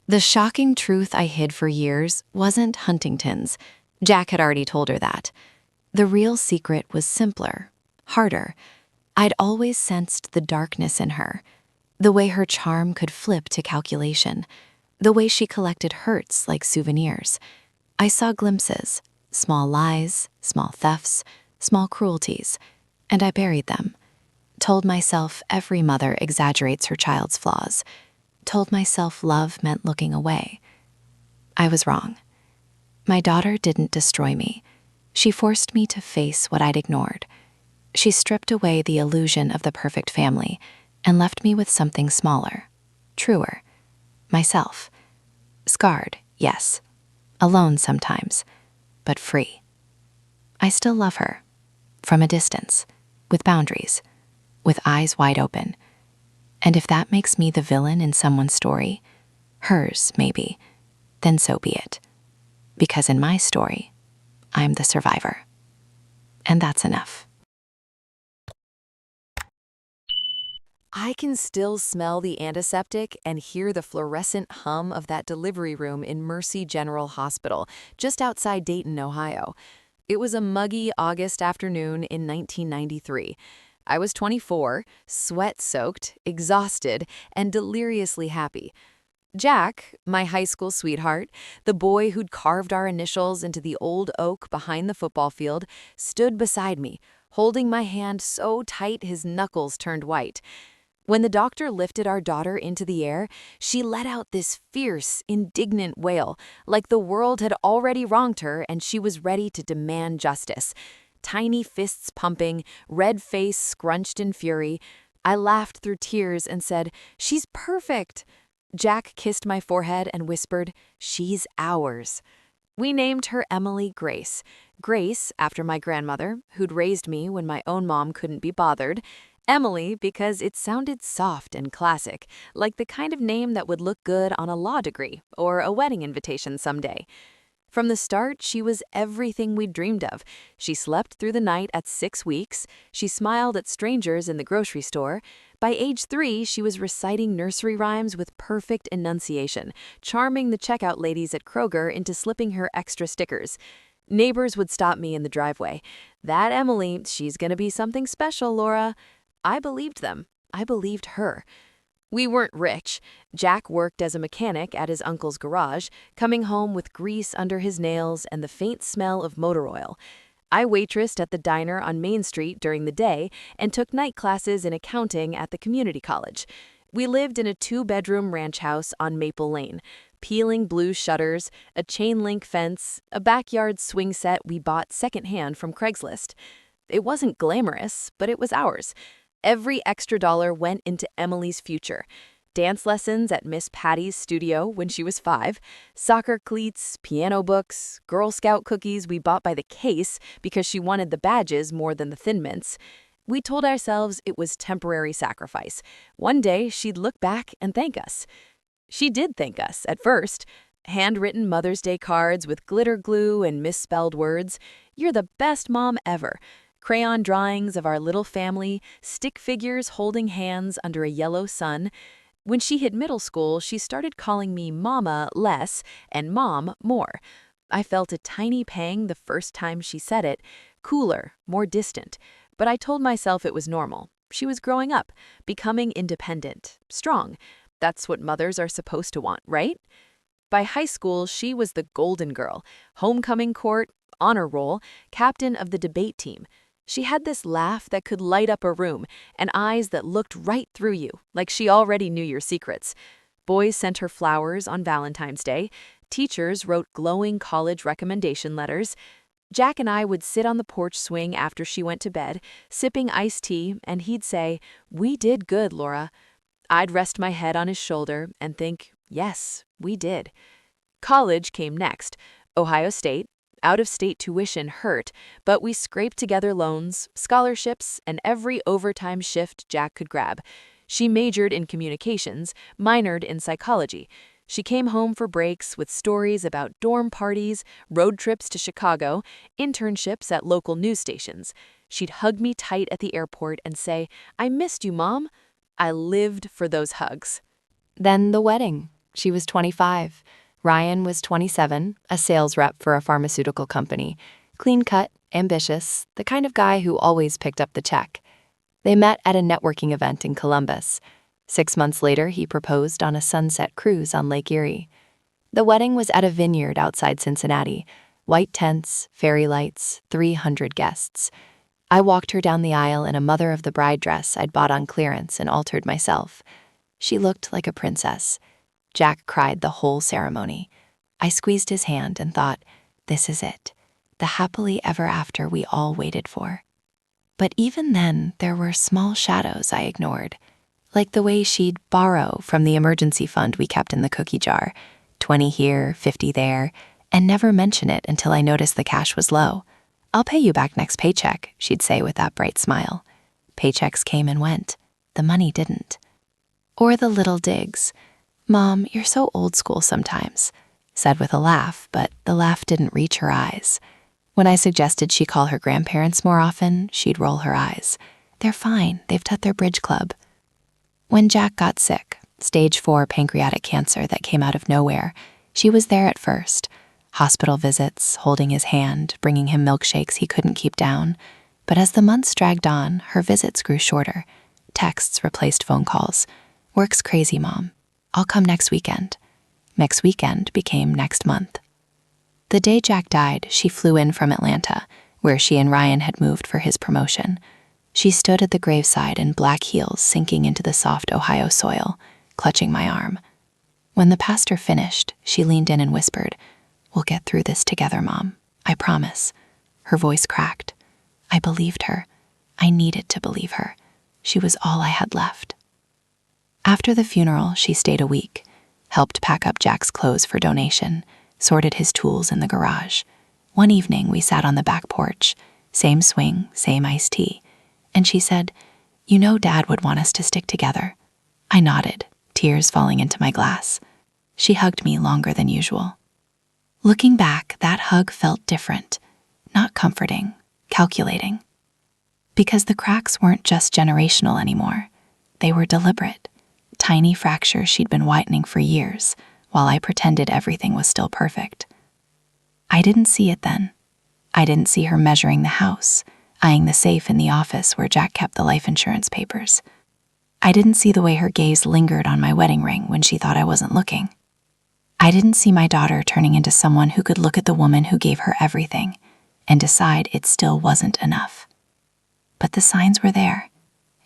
The shocking truth I hid for years wasn't Huntington's. Jack had already told her that. The real secret was simpler, harder. I'd always sensed the darkness in her, the way her charm could flip to calculation, the way she collected hurts like souvenirs. I saw glimpses, small lies, small thefts, small cruelties, and I buried them. Told myself every mother exaggerates her child's flaws. Told myself love meant looking away. I was wrong. My daughter didn't destroy me. She forced me to face what I'd ignored. She stripped away the illusion of the perfect family and left me with something smaller, truer, myself. Scarred, yes. Alone sometimes, but free. I still love her, from a distance, with boundaries, with eyes wide open. And if that makes me the villain in someone's story, hers maybe, then so be it. Because in my story, I'm the survivor. And that's enough. I can still smell the antiseptic and hear the fluorescent hum of that delivery room in Mercy General Hospital, just outside Dayton, Ohio. It was a muggy August afternoon in 1993. I was 24, sweat-soaked, exhausted, and deliriously happy. Jack, my high school sweetheart, the boy who'd carved our initials into the old oak behind the football field, stood beside me, holding my hand so tight his knuckles turned white. When the doctor lifted our daughter into the air, she let out this fierce, indignant wail, like the world had already wronged her and she was ready to demand justice. Tiny fists pumping, red face scrunched in fury. I laughed through tears and said, "She's perfect." Jack kissed my forehead and whispered, "She's ours." We named her Emily Grace. Grace, after my grandmother, who'd raised me when my own mom couldn't be bothered. Emily, because it sounded soft and classic, like the kind of name that would look good on a law degree or a wedding invitation someday. From the start, she was everything we'd dreamed of. She slept through the night at 6 weeks. She smiled at strangers in the grocery store. By age 3, she was reciting nursery rhymes with perfect enunciation, charming the checkout ladies at Kroger into slipping her extra stickers. Neighbors would stop me in the driveway. "That Emily, she's gonna be something special, Laura." I believed them. I believed her. We weren't rich. Jack worked as a mechanic at his uncle's garage, coming home with grease under his nails and the faint smell of motor oil. I waitressed at the diner on Main Street during the day and took night classes in accounting at the community college. We lived in a 2-bedroom ranch house on Maple Lane, peeling blue shutters, a chain-link fence, a backyard swing set we bought secondhand from Craigslist. It wasn't glamorous, but it was ours. Every extra dollar went into Emily's future. Dance lessons at Miss Patty's studio when she was 5, soccer cleats, piano books, Girl Scout cookies we bought by the case because she wanted the badges more than the Thin Mints. We told ourselves it was temporary sacrifice. One day she'd look back and thank us. She did thank us at first. Handwritten Mother's Day cards with glitter glue and misspelled words. "You're the best mom ever." Crayon drawings of our little family, stick figures holding hands under a yellow sun. When she hit middle school, she started calling me Mama less and Mom more. I felt a tiny pang the first time she said it, cooler, more distant. But I told myself it was normal. She was growing up, becoming independent, strong. That's what mothers are supposed to want, right? By high school, she was the golden girl, homecoming court, honor roll, captain of the debate team. She had this laugh that could light up a room and eyes that looked right through you, like she already knew your secrets. Boys sent her flowers on Valentine's Day. Teachers wrote glowing college recommendation letters. Jack and I would sit on the porch swing after she went to bed, sipping iced tea, and he'd say, "We did good, Laura." I'd rest my head on his shoulder and think, yes, we did. College came next. Ohio State. Out-of-state tuition hurt, but we scraped together loans, scholarships, and every overtime shift Jack could grab. She majored in communications, minored in psychology. She came home for breaks with stories about dorm parties, road trips to Chicago, internships at local news stations. She'd hug me tight at the airport and say, "I missed you, Mom." I lived for those hugs. Then the wedding. She was 25. Ryan was 27, a sales rep for a pharmaceutical company. Clean-cut, ambitious, the kind of guy who always picked up the check. They met at a networking event in Columbus. 6 months later, he proposed on a sunset cruise on Lake Erie. The wedding was at a vineyard outside Cincinnati. White tents, fairy lights, 300 guests. I walked her down the aisle in a mother of the bride dress I'd bought on clearance and altered myself. She looked like a princess. Jack cried the whole ceremony. I squeezed his hand and thought, this is it, the happily ever after we all waited for. But even then, there were small shadows I ignored, like the way she'd borrow from the emergency fund we kept in the cookie jar, 20 here, 50 there, and never mention it until I noticed the cash was low. I'll pay you back next paycheck, she'd say with that bright smile. Paychecks came and went. The money didn't. Or the little digs. Mom, you're so old school sometimes, said with a laugh, but the laugh didn't reach her eyes. When I suggested she call her grandparents more often, she'd roll her eyes. They're fine, they've taught their bridge club. When Jack got sick, stage 4 pancreatic cancer that came out of nowhere, she was there at first. Hospital visits, holding his hand, bringing him milkshakes he couldn't keep down. But as the months dragged on, her visits grew shorter. Texts replaced phone calls. Work's crazy, Mom. I'll come next weekend. Next weekend became next month. The day Jack died, she flew in from Atlanta, where she and Ryan had moved for his promotion. She stood at the graveside in black heels sinking into the soft Ohio soil, clutching my arm. When the pastor finished, she leaned in and whispered, "We'll get through this together, Mom. I promise." Her voice cracked. I believed her. I needed to believe her. She was all I had left. After the funeral, she stayed a week, helped pack up Jack's clothes for donation, sorted his tools in the garage. One evening, we sat on the back porch, same swing, same iced tea, and she said, "You know Dad would want us to stick together." I nodded, tears falling into my glass. She hugged me longer than usual. Looking back, that hug felt different, not comforting, calculating. Because the cracks weren't just generational anymore. They were deliberate, tiny fractures she'd been whitening for years, while I pretended everything was still perfect. I didn't see it then. I didn't see her measuring the house, eyeing the safe in the office where Jack kept the life insurance papers. I didn't see the way her gaze lingered on my wedding ring when she thought I wasn't looking. I didn't see my daughter turning into someone who could look at the woman who gave her everything and decide it still wasn't enough. But the signs were there,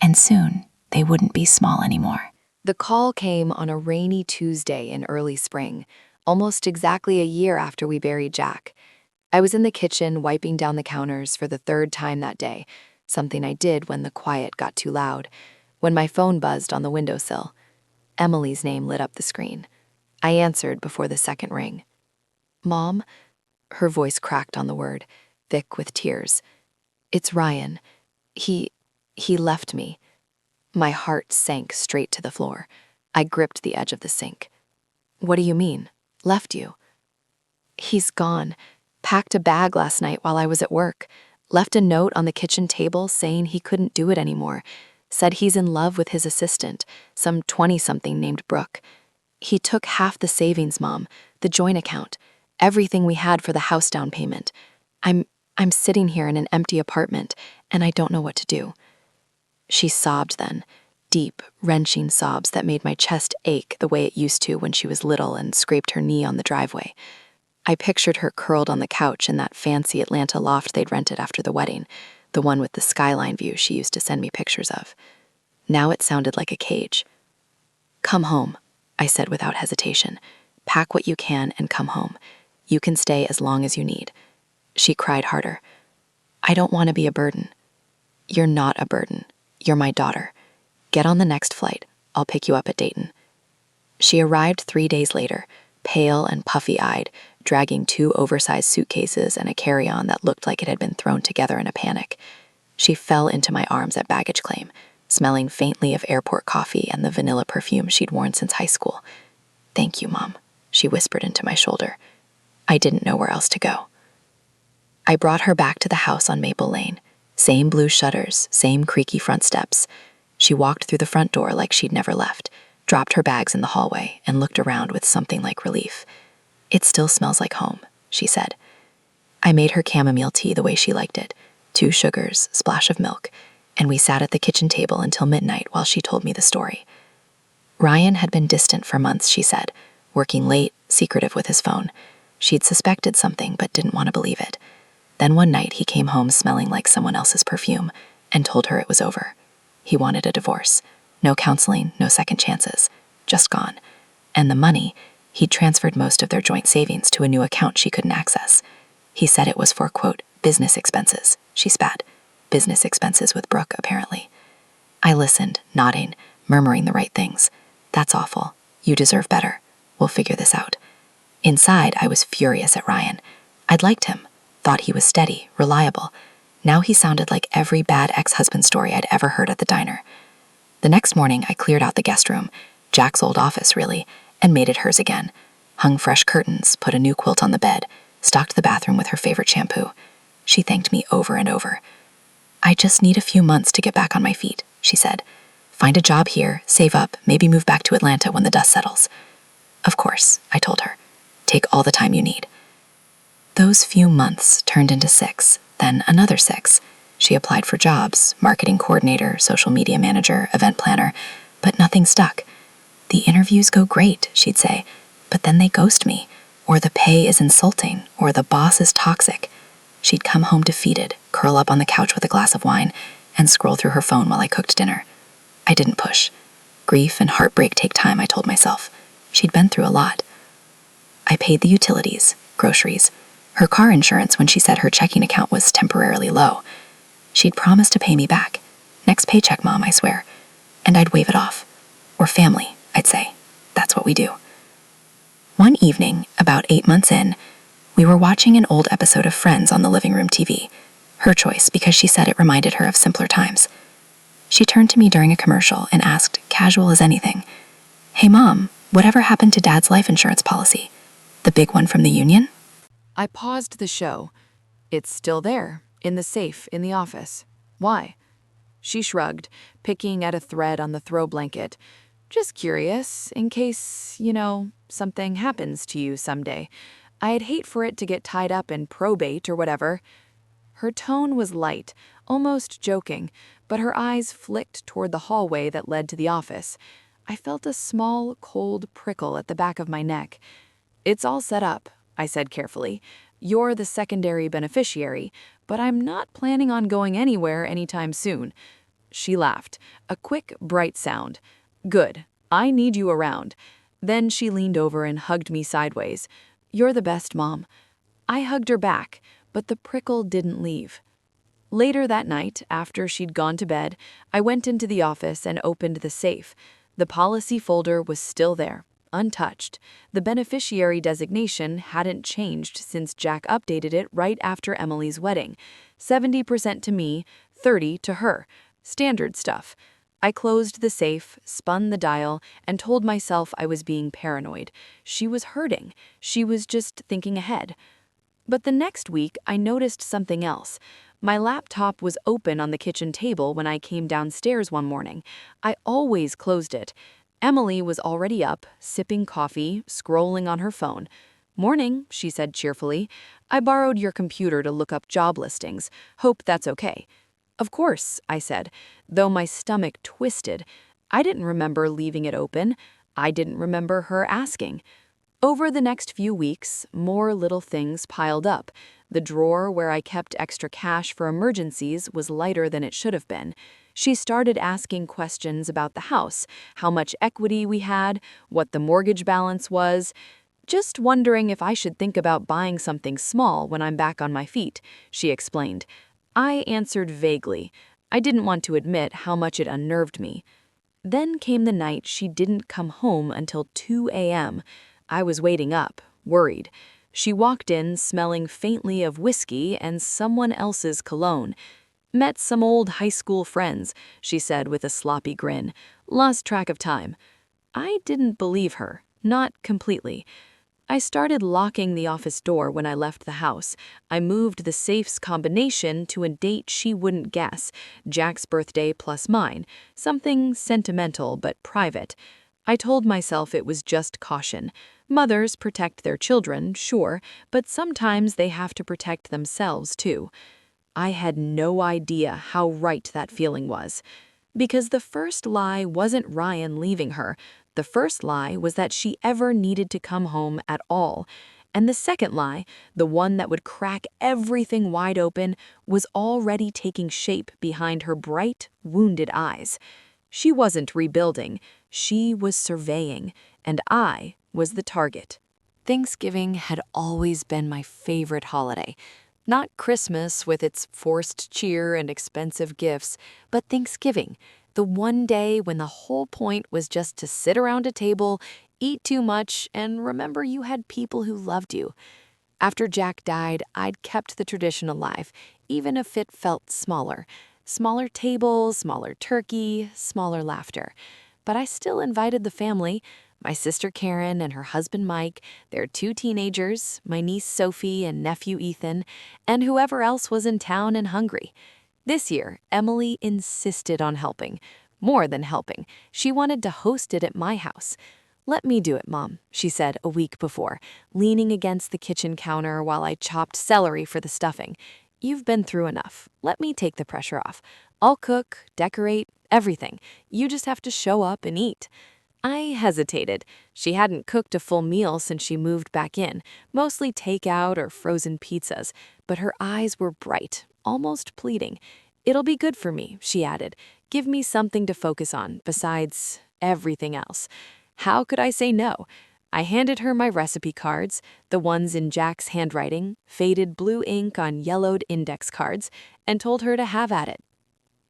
and soon they wouldn't be small anymore. The call came on a rainy Tuesday in early spring, almost exactly a year after we buried Jack. I was in the kitchen wiping down the counters for the 3rd time that day, something I did when the quiet got too loud, when my phone buzzed on the windowsill. Emily's name lit up the screen. I answered before the second ring. "Mom?" Her voice cracked on the word, thick with tears. "It's Ryan. He left me." My heart sank straight to the floor. I gripped the edge of the sink. "What do you mean? Left you?" "He's gone. Packed a bag last night while I was at work. Left a note on the kitchen table saying he couldn't do it anymore. Said he's in love with his assistant, some 20-something named Brooke. He took half the savings, Mom, the joint account, everything we had for the house down payment. I'm sitting here in an empty apartment, and I don't know what to do." She sobbed then, deep, wrenching sobs that made my chest ache the way it used to when she was little and scraped her knee on the driveway. I pictured her curled on the couch in that fancy Atlanta loft they'd rented after the wedding, the one with the skyline view she used to send me pictures of. Now it sounded like a cage. "Come home," I said without hesitation. "Pack what you can and come home. You can stay as long as you need." She cried harder. "I don't want to be a burden." "You're not a burden. You're my daughter. Get on the next flight. I'll pick you up at Dayton." She arrived 3 days later, pale and puffy-eyed, dragging 2 oversized suitcases and a carry-on that looked like it had been thrown together in a panic. She fell into my arms at baggage claim, smelling faintly of airport coffee and the vanilla perfume she'd worn since high school. "Thank you, Mom," she whispered into my shoulder. I didn't know where else to go. I brought her back to the house on Maple Lane. Same blue shutters, same creaky front steps. She walked through the front door like she'd never left, dropped her bags in the hallway, and looked around with something like relief. "It still smells like home," she said. I made her chamomile tea the way she liked it, 2 sugars, splash of milk, and we sat at the kitchen table until midnight while she told me the story. Ryan had been distant for months, she said, working late, secretive with his phone. She'd suspected something but didn't want to believe it. Then one night he came home smelling like someone else's perfume and told her it was over. He wanted a divorce. No counseling, no second chances. Just gone. And the money, he'd transferred most of their joint savings to a new account she couldn't access. He said it was for, quote, business expenses. She spat. Business expenses with Brooke, apparently. I listened, nodding, murmuring the right things. "That's awful. You deserve better. We'll figure this out." Inside, I was furious at Ryan. I'd liked him, thought he was steady, reliable. Now he sounded like every bad ex-husband story I'd ever heard at the diner. The next morning, I cleared out the guest room, Jack's old office, really, and made it hers again. Hung fresh curtains, put a new quilt on the bed, stocked the bathroom with her favorite shampoo. She thanked me over and over. "I just need a few months to get back on my feet," she said. "Find a job here, save up, maybe move back to Atlanta when the dust settles." "Of course," I told her. "Take all the time you need." Those few months turned into 6, then another 6. She applied for jobs, marketing coordinator, social media manager, event planner, but nothing stuck. "The interviews go great," she'd say, "but then they ghost me, or the pay is insulting, or the boss is toxic." She'd come home defeated, curl up on the couch with a glass of wine, and scroll through her phone while I cooked dinner. I didn't push. Grief and heartbreak take time, I told myself. She'd been through a lot. I paid the utilities, groceries, her car insurance when she said her checking account was temporarily low. She'd promised to pay me back. "Next paycheck, Mom, I swear." And I'd wave it off. Or family, I'd say. That's what we do. One evening, about 8 months in, we were watching an old episode of Friends on the living room TV. Her choice, because she said it reminded her of simpler times. She turned to me during a commercial and asked, casual as anything, "Hey, Mom, whatever happened to Dad's life insurance policy? The big one from the union?" I paused the show. "It's still there, in the safe in the office. Why?" She shrugged, picking at a thread on the throw blanket. "Just curious, in case, something happens to you someday. I'd hate for it to get tied up in probate or whatever." Her tone was light, almost joking, but her eyes flicked toward the hallway that led to the office. I felt a small, cold prickle at the back of my neck. "It's all set up," I said carefully. "You're the secondary beneficiary, but I'm not planning on going anywhere anytime soon." She laughed, a quick, bright sound. "Good. I need you around." Then she leaned over and hugged me sideways. "You're the best, Mom." I hugged her back, but the prickle didn't leave. Later that night, after she'd gone to bed, I went into the office and opened the safe. The policy folder was still there, untouched. The beneficiary designation hadn't changed since Jack updated it right after Emily's wedding. 70% to me, 30% to her. Standard stuff. I closed the safe, spun the dial, and told myself I was being paranoid. She was hurting. She was just thinking ahead. But the next week, I noticed something else. My laptop was open on the kitchen table when I came downstairs one morning. I always closed it. Emily was already up, sipping coffee, scrolling on her phone. "Morning," she said cheerfully. "I borrowed your computer to look up job listings. Hope that's okay." "Of course," I said, though my stomach twisted. I didn't remember leaving it open. I didn't remember her asking. Over the next few weeks, more little things piled up. The drawer where I kept extra cash for emergencies was lighter than it should have been. She started asking questions about the house, how much equity we had, what the mortgage balance was. "Just wondering if I should think about buying something small when I'm back on my feet," she explained. I answered vaguely. I didn't want to admit how much it unnerved me. Then came the night she didn't come home until 2 a.m. I was waiting up, worried. She walked in smelling faintly of whiskey and someone else's cologne. "Met some old high school friends," she said with a sloppy grin. "Lost track of time." I didn't believe her, not completely. I started locking the office door when I left the house. I moved the safe's combination to a date she wouldn't guess, Jack's birthday plus mine, something sentimental but private. I told myself it was just caution. Mothers protect their children, sure, but sometimes they have to protect themselves too. I had no idea how right that feeling was. Because the first lie wasn't Ryan leaving her. The first lie was that she ever needed to come home at all. And the second lie, the one that would crack everything wide open, was already taking shape behind her bright, wounded eyes. She wasn't rebuilding, she was surveying, and I was the target. Thanksgiving had always been my favorite holiday. Not Christmas with its forced cheer and expensive gifts, but Thanksgiving, the one day when the whole point was just to sit around a table, eat too much, and remember you had people who loved you. After Jack died, I'd kept the tradition alive, even if it felt smaller. Smaller tables, smaller turkey, smaller laughter. But I still invited the family, my sister Karen and her husband Mike, their 2 teenagers, my niece Sophie and nephew Ethan, and whoever else was in town and hungry. This year, Emily insisted on helping. More than helping, she wanted to host it at my house. "Let me do it, Mom," she said a week before, leaning against the kitchen counter while I chopped celery for the stuffing. "You've been through enough. Let me take the pressure off. I'll cook, decorate, everything. You just have to show up and eat." I hesitated. She hadn't cooked a full meal since she moved back in, mostly takeout or frozen pizzas, but her eyes were bright, almost pleading. "It'll be good for me," she added. "Give me something to focus on, besides everything else." How could I say no? I handed her my recipe cards, the ones in Jack's handwriting, faded blue ink on yellowed index cards, and told her to have at it.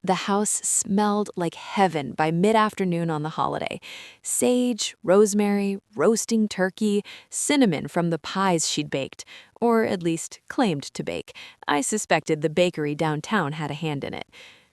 The house smelled like heaven by mid-afternoon on the holiday. Sage, rosemary, roasting turkey, cinnamon from the pies she'd baked, or at least claimed to bake. I suspected the bakery downtown had a hand in it.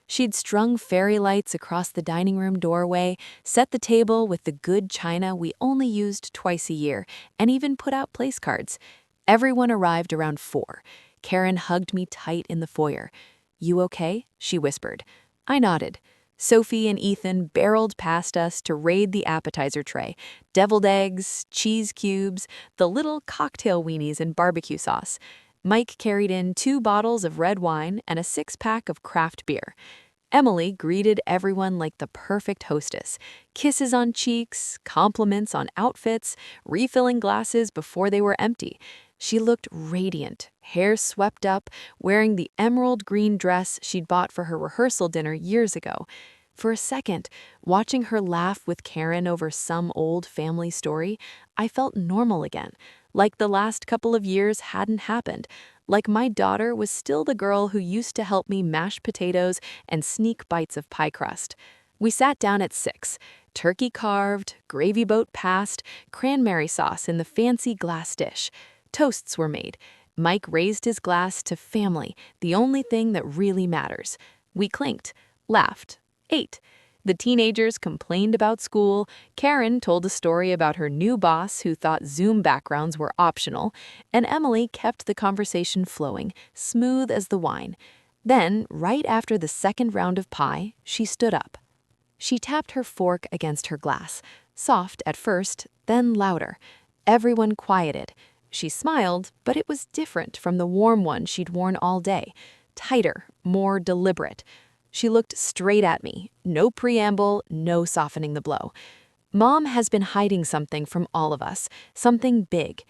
She'd strung fairy lights across the dining room doorway, set the table with the good china we only used twice a year, and even put out place cards. Everyone arrived around 4. Karen hugged me tight in the foyer. "You okay?" she whispered. I nodded. Sophie and Ethan barreled past us to raid the appetizer tray. Deviled eggs, cheese cubes, the little cocktail weenies and barbecue sauce. Mike carried in 2 bottles of red wine and a 6-pack of craft beer. Emily greeted everyone like the perfect hostess. Kisses on cheeks, compliments on outfits, refilling glasses before they were empty. She looked radiant, hair swept up, wearing the emerald green dress she'd bought for her rehearsal dinner years ago. For a second, watching her laugh with Karen over some old family story, I felt normal again, like the last couple of years hadn't happened, like my daughter was still the girl who used to help me mash potatoes and sneak bites of pie crust. We sat down at 6, turkey carved, gravy boat passed, cranberry sauce in the fancy glass dish. Toasts were made. Mike raised his glass to family, the only thing that really matters. We clinked, laughed, ate. The teenagers complained about school, Karen told a story about her new boss who thought Zoom backgrounds were optional, and Emily kept the conversation flowing, smooth as the wine. Then, right after the second round of pie, she stood up. She tapped her fork against her glass, soft at first, then louder. Everyone quieted. She smiled, but it was different from the warm one she'd worn all day. Tighter, more deliberate. She looked straight at me. No preamble, no softening the blow. "Mom has been hiding something from all of us, something big."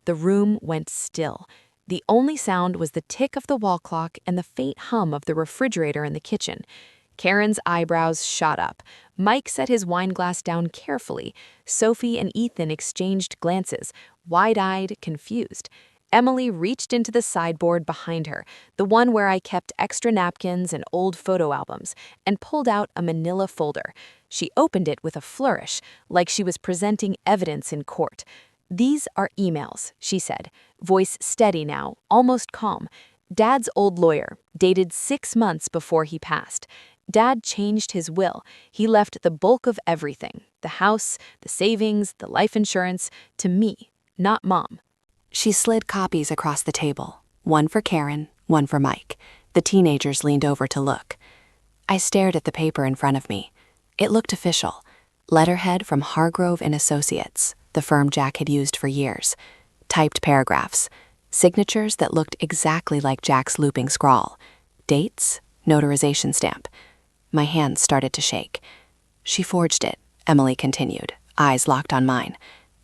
The room went still. The only sound was the tick of the wall clock and the faint hum of the refrigerator in the kitchen. Karen's eyebrows shot up. Mike set his wine glass down carefully. Sophie and Ethan exchanged glances, wide-eyed, confused. Emily reached into the sideboard behind her, the one where I kept extra napkins and old photo albums, and pulled out a manila folder. She opened it with a flourish, like she was presenting evidence in court. "These are emails," she said, voice steady now, almost calm. "Dad's old lawyer, dated 6 months before he passed. Dad changed his will. He left the bulk of everything, the house, the savings, the life insurance, to me, not Mom." She slid copies across the table, one for Karen, one for Mike. The teenagers leaned over to look. I stared at the paper in front of me. It looked official. Letterhead from Hargrove and Associates, the firm Jack had used for years. Typed paragraphs. Signatures that looked exactly like Jack's looping scrawl. Dates, notarization stamp. My hands started to shake. She forged it, Emily continued, eyes locked on mine.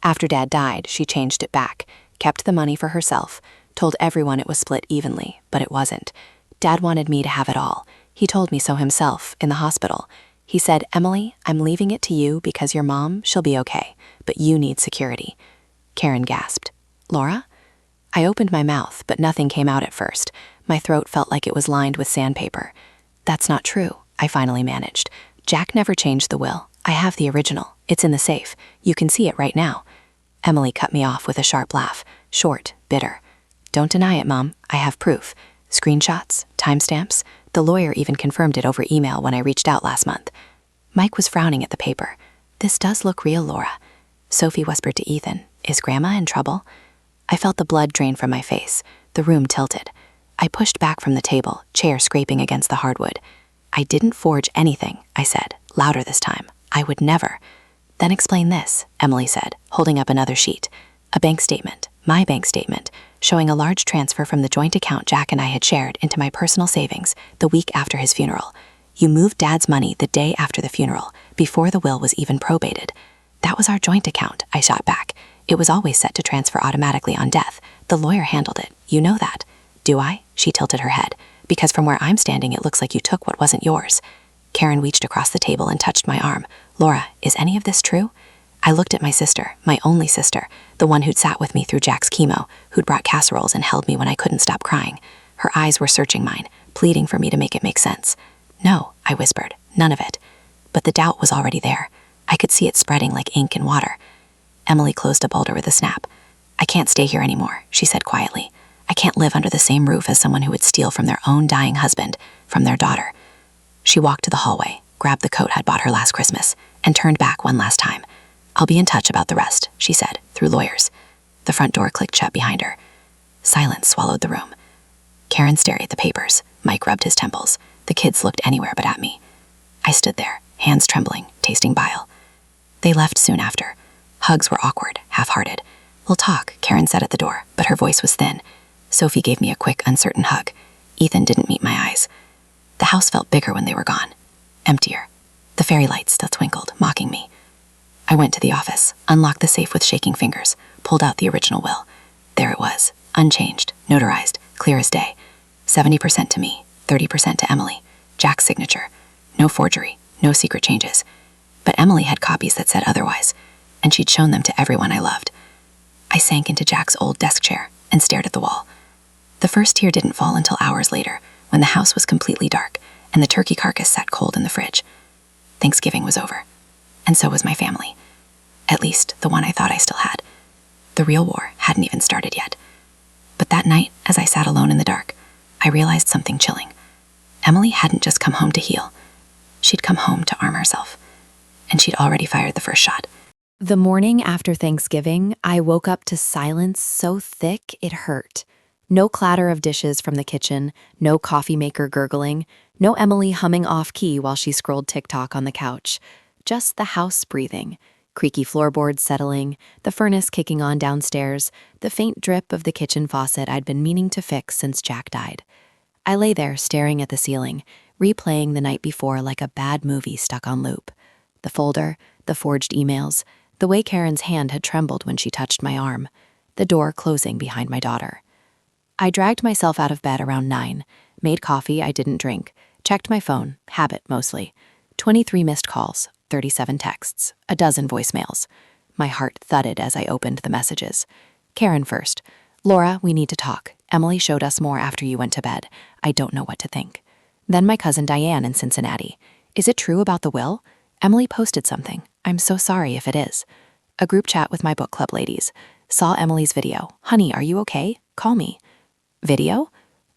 After Dad died, she changed it back, kept the money for herself, told everyone it was split evenly, but it wasn't. Dad wanted me to have it all. He told me so himself, in the hospital. He said, Emily, I'm leaving it to you because your mom, she'll be okay, but you need security. Karen gasped. Laura? I opened my mouth, but nothing came out at first. My throat felt like it was lined with sandpaper. That's not true, I finally managed. Jack never changed the will. I have the original. It's in the safe. You can see it right now. Emily cut me off with a sharp laugh, short, bitter. Don't deny it, Mom. I have proof. Screenshots, timestamps. The lawyer even confirmed it over email when I reached out last month. Mike was frowning at the paper. This does look real, Laura. Sophie whispered to Ethan, Is Grandma in trouble? I felt the blood drain from my face. The room tilted. I pushed back from the table, chair scraping against the hardwood. I didn't forge anything, I said, louder this time. I would never. Then explain this, Emily said, holding up another sheet. A bank statement, my bank statement, showing a large transfer from the joint account Jack and I had shared into my personal savings the week after his funeral. You moved Dad's money the day after the funeral, before the will was even probated. That was our joint account, I shot back. It was always set to transfer automatically on death. The lawyer handled it. You know that. Do I? She tilted her head. Because from where I'm standing, it looks like you took what wasn't yours. Karen reached across the table and touched my arm. Laura, is any of this true? I looked at my sister, my only sister, the one who'd sat with me through Jack's chemo, who'd brought casseroles and held me when I couldn't stop crying. Her eyes were searching mine, pleading for me to make it make sense. No, I whispered, none of it. But the doubt was already there. I could see it spreading like ink in water. Emily closed a boulder with a snap. I can't stay here anymore, she said quietly. I can't live under the same roof as someone who would steal from their own dying husband, from their daughter. She walked to the hallway, grabbed the coat I'd bought her last Christmas, and turned back one last time. I'll be in touch about the rest, she said, through lawyers. The front door clicked shut behind her. Silence swallowed the room. Karen stared at the papers. Mike rubbed his temples. The kids looked anywhere but at me. I stood there, hands trembling, tasting bile. They left soon after. Hugs were awkward, half-hearted. We'll talk, Karen said at the door, but her voice was thin. Sophie gave me a quick, uncertain hug. Ethan didn't meet my eyes. The house felt bigger when they were gone. Emptier. The fairy lights still twinkled, mocking me. I went to the office, unlocked the safe with shaking fingers, pulled out the original will. There it was, unchanged, notarized, clear as day. 70% to me, 30% to Emily. Jack's signature. No forgery, no secret changes. But Emily had copies that said otherwise, and she'd shown them to everyone I loved. I sank into Jack's old desk chair and stared at the wall. The first tear didn't fall until hours later, when the house was completely dark and the turkey carcass sat cold in the fridge. Thanksgiving was over, and so was my family. At least, the one I thought I still had. The real war hadn't even started yet. But that night, as I sat alone in the dark, I realized something chilling. Emily hadn't just come home to heal. She'd come home to arm herself. And she'd already fired the first shot. The morning after Thanksgiving, I woke up to silence so thick it hurt. No clatter of dishes from the kitchen, no coffee maker gurgling, no Emily humming off-key while she scrolled TikTok on the couch. Just the house breathing, creaky floorboards settling, the furnace kicking on downstairs, the faint drip of the kitchen faucet I'd been meaning to fix since Jack died. I lay there staring at the ceiling, replaying the night before like a bad movie stuck on loop. The folder, the forged emails, the way Karen's hand had trembled when she touched my arm, the door closing behind my daughter. I dragged myself out of bed around 9, made coffee I didn't drink, checked my phone, habit mostly. 23 missed calls, 37 texts, a dozen voicemails. My heart thudded as I opened the messages. Karen first. Laura, we need to talk. Emily showed us more after you went to bed. I don't know what to think. Then my cousin Diane in Cincinnati. Is it true about the will? Emily posted something. I'm so sorry if it is. A group chat with my book club ladies. Saw Emily's video. Honey, are you okay? Call me. Video?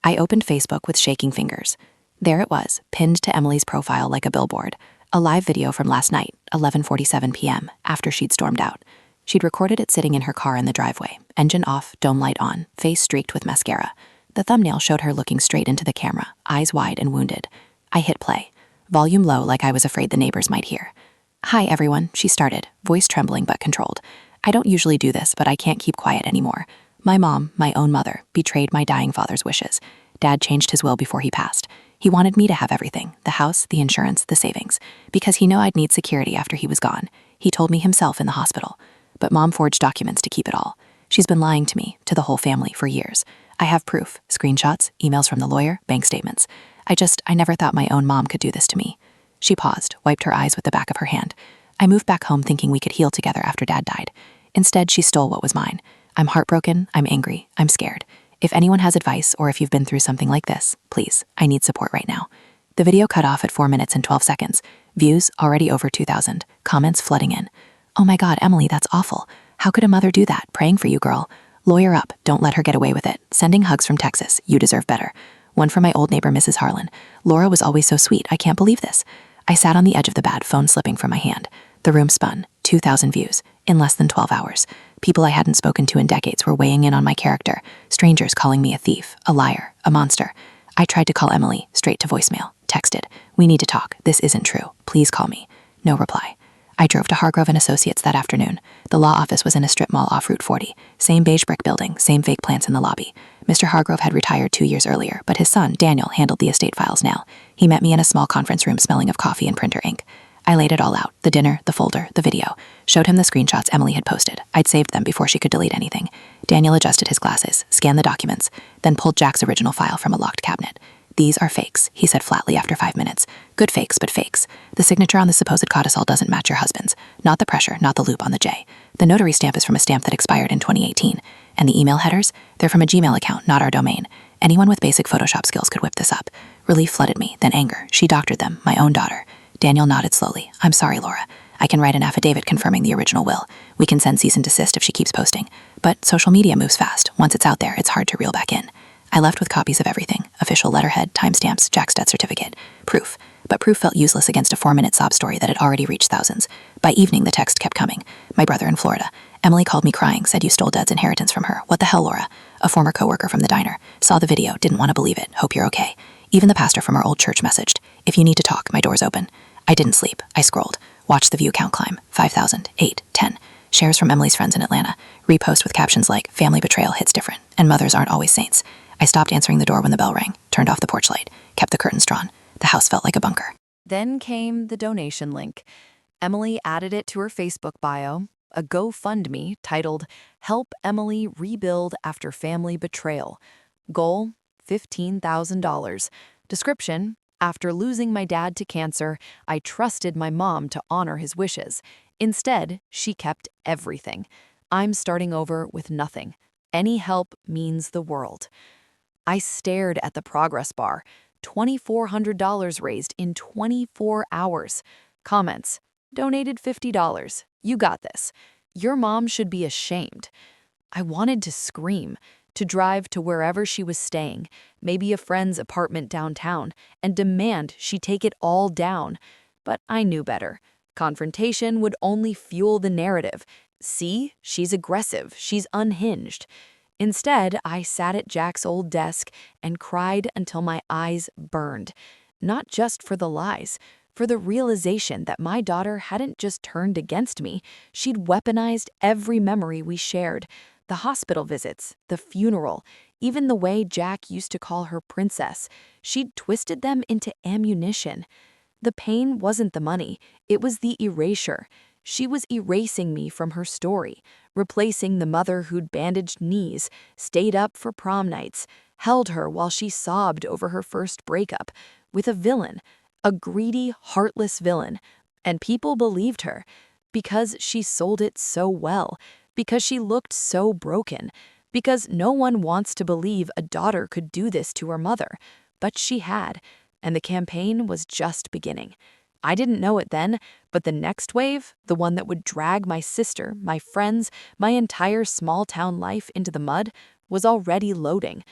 I opened Facebook with shaking fingers. There it was, pinned to Emily's profile like a billboard. A live video from last night, 11:47 p.m., after she'd stormed out. She'd recorded it sitting in her car in the driveway, engine off, dome light on, face streaked with mascara. The thumbnail showed her looking straight into the camera, eyes wide and wounded. I hit play. Volume low like I was afraid the neighbors might hear. Hi, everyone, she started, voice trembling but controlled. I don't usually do this, but I can't keep quiet anymore. My mom, my own mother, betrayed my dying father's wishes. Dad changed his will before he passed. He wanted me to have everything, the house, the insurance, the savings, because he knew I'd need security after he was gone. He told me himself in the hospital. But Mom forged documents to keep it all. She's been lying to me, to the whole family, for years. I have proof, screenshots, emails from the lawyer, bank statements. I never thought my own mom could do this to me. She paused, wiped her eyes with the back of her hand. I moved back home thinking we could heal together after Dad died. Instead, she stole what was mine. I'm heartbroken, I'm angry, I'm scared. If anyone has advice or if you've been through something like this, please, I need support right now. The video cut off at 4 minutes and 12 seconds. Views already over 2,000. Comments flooding in. Oh my God, Emily, that's awful. How could a mother do that? Praying for you, girl. Lawyer up, don't let her get away with it. Sending hugs from Texas, you deserve better. One from my old neighbor, Mrs. Harlan. Laura was always so sweet, I can't believe this. I sat on the edge of the bed, phone slipping from my hand. The room spun, 2,000 views, in less than 12 hours. People I hadn't spoken to in decades were weighing in on my character, strangers calling me a thief, a liar, a monster. I tried to call Emily, straight to voicemail, texted, "We need to talk, this isn't true, please call me." No reply. I drove to Hargrove and Associates that afternoon. The law office was in a strip mall off Route 40. Same beige brick building, same fake plants in the lobby. Mr. Hargrove had retired 2 years earlier, but his son, Daniel, handled the estate files now. He met me in a small conference room smelling of coffee and printer ink. I laid it all out, the dinner, the folder, the video. Showed him the screenshots Emily had posted. I'd saved them before she could delete anything. Daniel adjusted his glasses, scanned the documents, then pulled Jack's original file from a locked cabinet. "These are fakes," he said flatly after 5 minutes. "Good fakes, but fakes. The signature on the supposed codicil doesn't match your husband's. Not the pressure, not the loop on the J. The notary stamp is from a stamp that expired in 2018. And the email headers? They're from a Gmail account, not our domain. Anyone with basic Photoshop skills could whip this up." Relief flooded me, then anger. She doctored them, my own daughter. Daniel nodded slowly. "I'm sorry, Laura. I can write an affidavit confirming the original will. We can send cease and desist if she keeps posting. But social media moves fast. Once it's out there, it's hard to reel back in." I left with copies of everything. Official letterhead, timestamps, Jack's death certificate. Proof. But proof felt useless against a 4-minute sob story that had already reached thousands. By evening, the text kept coming. My brother in Florida. Emily called me crying, said you stole Dad's inheritance from her. What the hell, Laura? A former coworker from the diner. Saw the video, didn't want to believe it. Hope you're okay. Even the pastor from our old church messaged. "If you need to talk, my door's open." I didn't sleep. I scrolled. Watched the view count climb. 5,000, 8, 10. Shares from Emily's friends in Atlanta. Repost with captions like, "Family betrayal hits different, and mothers aren't always saints." I stopped answering the door when the bell rang, turned off the porch light, kept the curtains drawn. The house felt like a bunker. Then came the donation link. Emily added it to her Facebook bio, a GoFundMe titled "Help Emily Rebuild After Family Betrayal." Goal, $15,000. Description, after losing my dad to cancer, I trusted my mom to honor his wishes. Instead, she kept everything. I'm starting over with nothing. Any help means the world. I stared at the progress bar. $2,400 raised in 24 hours. Comments, donated $50. You got this. Your mom should be ashamed. I wanted to scream, to drive to wherever she was staying, maybe a friend's apartment downtown, and demand she take it all down. But I knew better. Confrontation would only fuel the narrative. See, she's aggressive, she's unhinged. Instead, I sat at Jack's old desk and cried until my eyes burned. Not just for the lies, for the realization that my daughter hadn't just turned against me, she'd weaponized every memory we shared. The hospital visits, the funeral, even the way Jack used to call her princess. She'd twisted them into ammunition. The pain wasn't the money, it was the erasure. She was erasing me from her story, replacing the mother who'd bandaged knees, stayed up for prom nights, held her while she sobbed over her first breakup, with a villain, a greedy, heartless villain. And people believed her, because she sold it so well, because she looked so broken, because no one wants to believe a daughter could do this to her mother. But she had, and the campaign was just beginning. I didn't know it then, but the next wave, the one that would drag my sister, my friends, my entire small-town life into the mud, was already loading.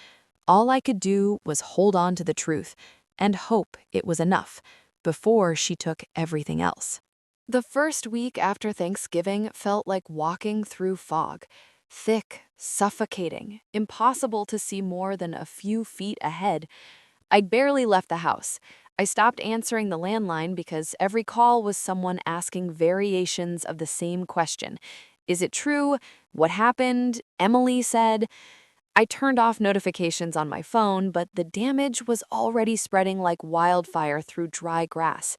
All I could do was hold on to the truth and hope it was enough before she took everything else. The first week after Thanksgiving felt like walking through fog. Thick, suffocating, impossible to see more than a few feet ahead. I'd barely left the house. I stopped answering the landline because every call was someone asking variations of the same question. Is it true? What happened? Emily said. I turned off notifications on my phone, but the damage was already spreading like wildfire through dry grass.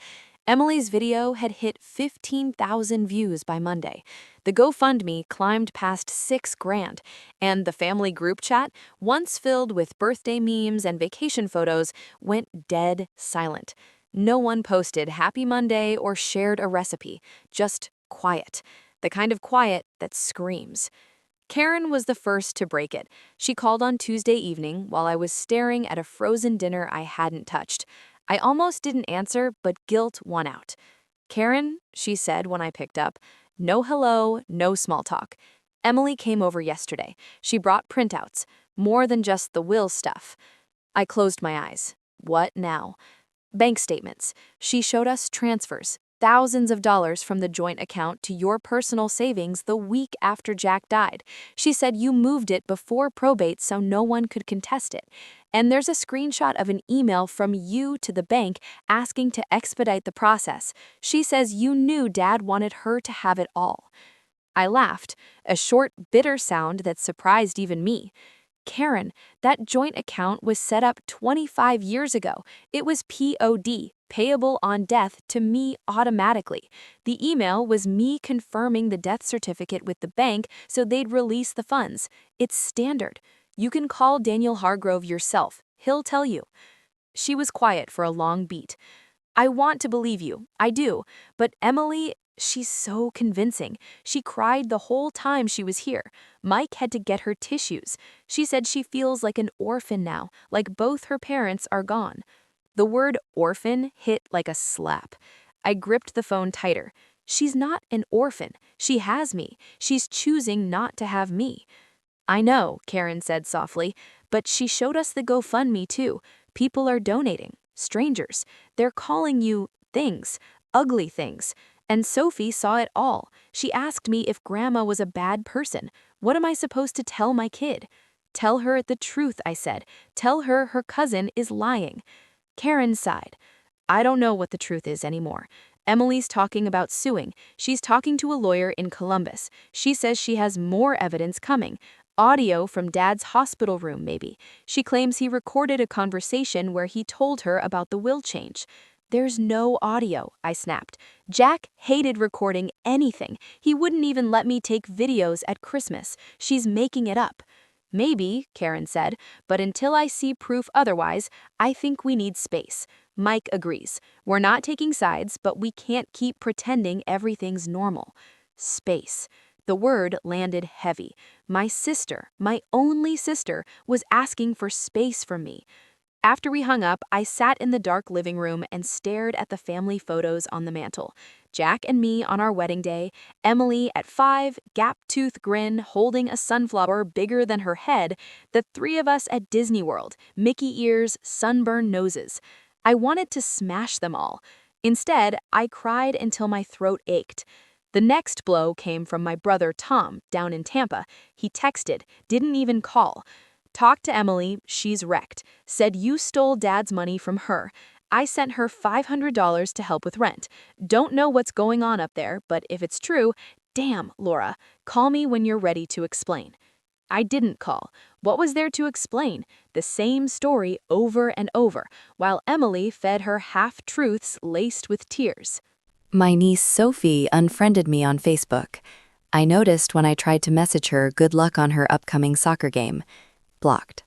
Emily's video had hit 15,000 views by Monday. The GoFundMe climbed past 6 grand, and the family group chat, once filled with birthday memes and vacation photos, went dead silent. No one posted Happy Monday or shared a recipe, just quiet. The kind of quiet that screams. Karen was the first to break it. She called on Tuesday evening while I was staring at a frozen dinner I hadn't touched. I almost didn't answer, but guilt won out. Karen, she said when I picked up, no hello, no small talk. Emily came over yesterday. She brought printouts, more than just the will stuff. I closed my eyes. What now? Bank statements. She showed us transfers, thousands of dollars from the joint account to your personal savings the week after Jack died. She said you moved it before probate so no one could contest it. And there's a screenshot of an email from you to the bank asking to expedite the process. She says you knew Dad wanted her to have it all. I laughed, a short, bitter sound that surprised even me. Karen, that joint account was set up 25 years ago. It was POD, payable on death, to me automatically. The email was me confirming the death certificate with the bank so they'd release the funds. It's standard. You can call Daniel Hargrove yourself. He'll tell you. She was quiet for a long beat. I want to believe you. I do. But Emily, she's so convincing. She cried the whole time she was here. Mike had to get her tissues. She said she feels like an orphan now, like both her parents are gone. The word orphan hit like a slap. I gripped the phone tighter. She's not an orphan. She has me. She's choosing not to have me. I know, Karen said softly, but she showed us the GoFundMe too. People are donating. Strangers. They're calling you things. Ugly things. And Sophie saw it all. She asked me if Grandma was a bad person. What am I supposed to tell my kid? Tell her the truth, I said. Tell her her cousin is lying. Karen sighed. I don't know what the truth is anymore. Emily's talking about suing. She's talking to a lawyer in Columbus. She says she has more evidence coming. Audio from Dad's hospital room, maybe. She claims he recorded a conversation where he told her about the will change. There's no audio, I snapped. Jack hated recording anything. He wouldn't even let me take videos at Christmas. She's making it up. Maybe, Karen said, but until I see proof otherwise, I think we need space. Mike agrees. We're not taking sides, but we can't keep pretending everything's normal. Space. The word landed heavy. My sister, my only sister, was asking for space from me. After we hung up, I sat in the dark living room and stared at the family photos on the mantel. Jack and me on our wedding day, Emily at 5, gap-toothed grin, holding a sunflower bigger than her head, the three of us at Disney World, Mickey ears, sunburned noses. I wanted to smash them all. Instead, I cried until my throat ached. The next blow came from my brother Tom, down in Tampa. He texted, didn't even call. Talked to Emily, she's wrecked. Said you stole Dad's money from her. I sent her $500 to help with rent. Don't know what's going on up there, but if it's true, damn, Laura, call me when you're ready to explain. I didn't call. What was there to explain? The same story over and over, while Emily fed her half-truths laced with tears. My niece Sophie unfriended me on Facebook. I noticed when I tried to message her good luck on her upcoming soccer game. Blocked.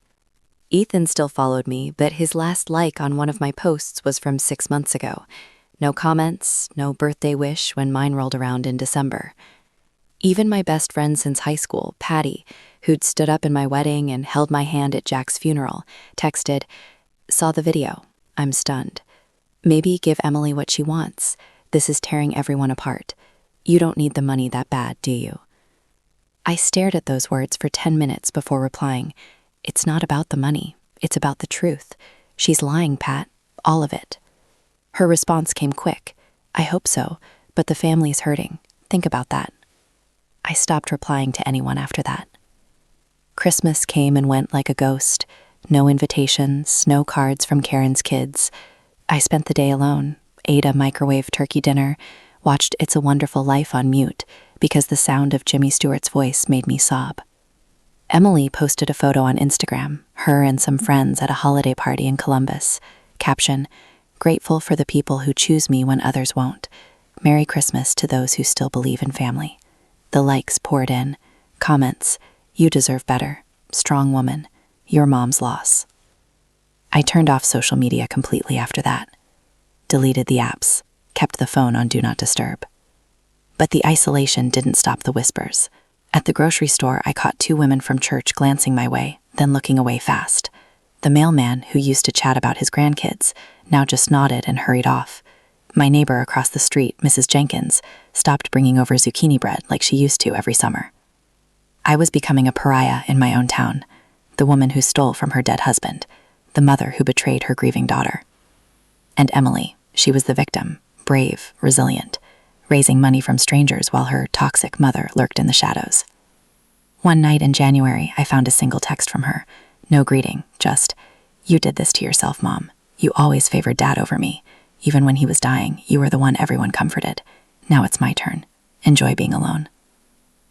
Ethan still followed me, but his last like on one of my posts was from 6 months ago. No comments, no birthday wish when mine rolled around in December. Even my best friend since high school, Patty, who'd stood up in my wedding and held my hand at Jack's funeral, texted, "Saw the video. I'm stunned. Maybe give Emily what she wants. This is tearing everyone apart. You don't need the money that bad, do you?" I stared at those words for 10 minutes before replying, "It's not about the money. It's about the truth. She's lying, Pat. All of it." Her response came quick. "I hope so, but the family's hurting. Think about that." I stopped replying to anyone after that. Christmas came and went like a ghost. No invitations, no cards from Karen's kids. I spent the day alone, ate a microwave turkey dinner, watched It's a Wonderful Life on mute because the sound of Jimmy Stewart's voice made me sob. Emily posted a photo on Instagram, her and some friends at a holiday party in Columbus. Caption, "Grateful for the people who choose me when others won't. Merry Christmas to those who still believe in family." The likes poured in. Comments, "You deserve better. Strong woman. Your mom's loss." I turned off social media completely after that. Deleted the apps, kept the phone on Do Not Disturb. But the isolation didn't stop the whispers. At the grocery store, I caught two women from church glancing my way, then looking away fast. The mailman, who used to chat about his grandkids, now just nodded and hurried off. My neighbor across the street, Mrs. Jenkins, stopped bringing over zucchini bread like she used to every summer. I was becoming a pariah in my own town, the woman who stole from her dead husband, the mother who betrayed her grieving daughter. And Emily, she was the victim, brave, resilient, raising money from strangers while her toxic mother lurked in the shadows. One night in January, I found a single text from her. No greeting, just, "You did this to yourself, Mom. You always favored Dad over me. Even when he was dying, you were the one everyone comforted. Now it's my turn. Enjoy being alone."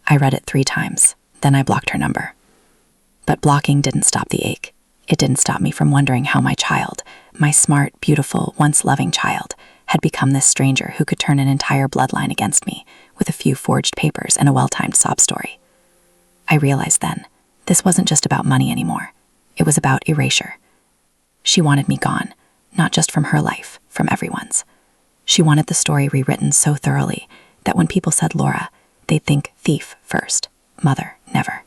I read it 3 times, then I blocked her number. But blocking didn't stop the ache. It didn't stop me from wondering how my child, my smart, beautiful, once loving child, had become this stranger who could turn an entire bloodline against me with a few forged papers and a well-timed sob story. I realized then, this wasn't just about money anymore. It was about erasure. She wanted me gone, not just from her life, from everyone's. She wanted the story rewritten so thoroughly that when people said Laura, they'd think thief first, mother never.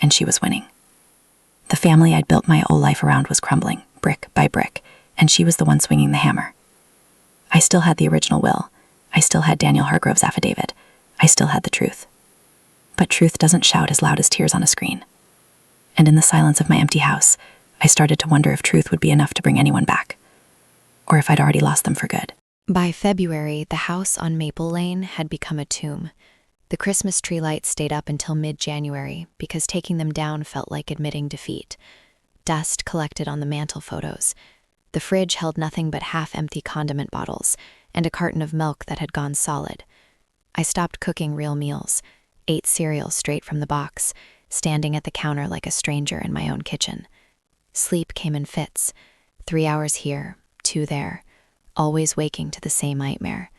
And she was winning. The family I'd built my whole life around was crumbling, brick by brick, and she was the one swinging the hammer. I still had the original will. I still had Daniel Hargrove's affidavit. I still had the truth. But truth doesn't shout as loud as tears on a screen. And in the silence of my empty house, I started to wonder if truth would be enough to bring anyone back, or if I'd already lost them for good. By February, the house on Maple Lane had become a tomb. The Christmas tree lights stayed up until mid-January because taking them down felt like admitting defeat. Dust collected on the mantel photos. The fridge held nothing but half-empty condiment bottles and a carton of milk that had gone solid. I stopped cooking real meals, ate cereal straight from the box, standing at the counter like a stranger in my own kitchen. Sleep came in fits, 3 hours here, 2 there, always waking to the same nightmare.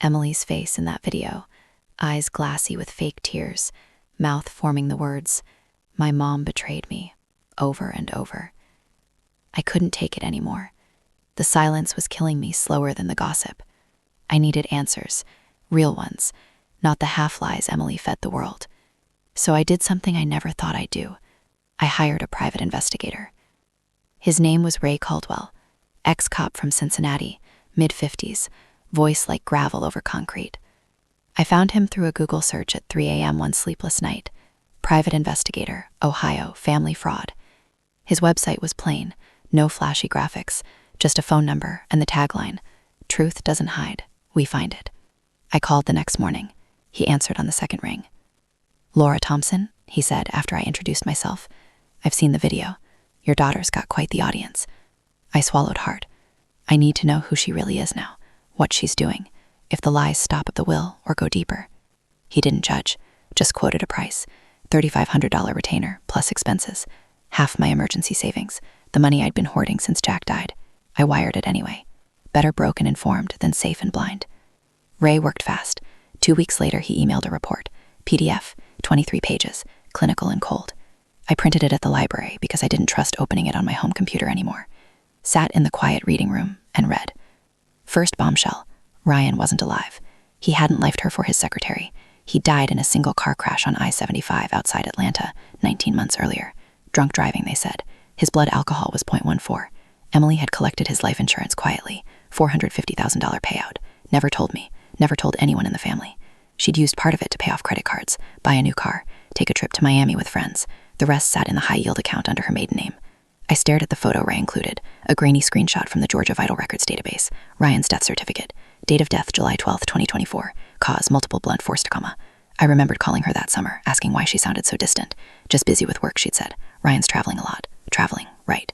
Emily's face in that video, eyes glassy with fake tears, mouth forming the words, "My mom betrayed me," over and over. I couldn't take it anymore. The silence was killing me slower than the gossip. I needed answers, real ones, not the half-lies Emily fed the world. So I did something I never thought I'd do. I hired a private investigator. His name was Ray Caldwell, ex-cop from Cincinnati, mid-50s, voice like gravel over concrete. I found him through a Google search at 3 a.m. one sleepless night. Private investigator, Ohio, family fraud. His website was plain, no flashy graphics, just a phone number and the tagline, "Truth doesn't hide, we find it." I called the next morning. He answered on the second ring. "Laura Thompson," he said after I introduced myself. "I've seen the video. Your daughter's got quite the audience." I swallowed hard. I need to know who she really is now, what she's doing, if the lies stop at the will or go deeper. He didn't judge, just quoted a price, $3,500 retainer plus expenses, half my emergency savings, the money I'd been hoarding since Jack died. I wired it anyway. Better broke and informed than safe and blind. Ray worked fast. 2 weeks later, he emailed a report. PDF, 23 pages, clinical and cold. I printed it at the library because I didn't trust opening it on my home computer anymore. Sat in the quiet reading room and read. First bombshell, Ryan wasn't alive. He hadn't left her for his secretary. He died in a single car crash on I-75 outside Atlanta 19 months earlier. Drunk driving, they said. His blood alcohol was 0.14. Emily had collected his life insurance quietly, $450,000 payout. Never told me, never told anyone in the family. She'd used part of it to pay off credit cards, buy a new car, take a trip to Miami with friends. The rest sat in the high-yield account under her maiden name. I stared at the photo Ray included, a grainy screenshot from the Georgia Vital Records database, Ryan's death certificate, date of death July 12, 2024, cause multiple blunt force trauma. I remembered calling her that summer, asking why she sounded so distant. Just busy with work, she'd said. Ryan's traveling a lot. Traveling, right.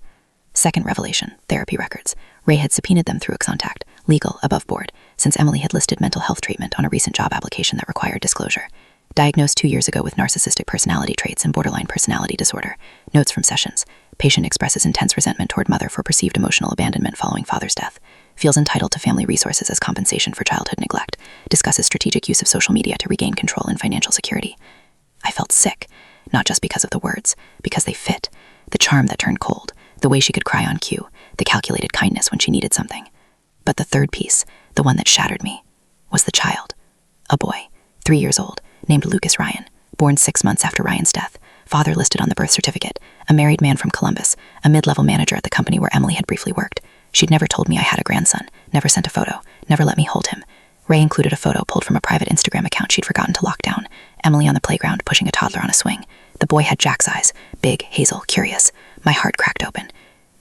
Second revelation, therapy records. Ray had subpoenaed them through Contact, legal, above board, since Emily had listed mental health treatment on a recent job application that required disclosure. Diagnosed 2 years ago with narcissistic personality traits and borderline personality disorder. Notes from sessions. Patient expresses intense resentment toward mother for perceived emotional abandonment following father's death. Feels entitled to family resources as compensation for childhood neglect. Discusses strategic use of social media to regain control and financial security. I felt sick, not just because of the words, because they fit. The charm that turned cold, the way she could cry on cue, the calculated kindness when she needed something. But the third piece, the one that shattered me, was the child. A boy, 3 years old, named Lucas Ryan, born 6 months after Ryan's death, father listed on the birth certificate, a married man from Columbus, a mid-level manager at the company where Emily had briefly worked. She'd never told me I had a grandson, never sent a photo, never let me hold him. Ray included a photo pulled from a private Instagram account she'd forgotten to lock down. Emily on the playground, pushing a toddler on a swing. The boy had Jack's eyes, big, hazel, curious. My heart cracked open.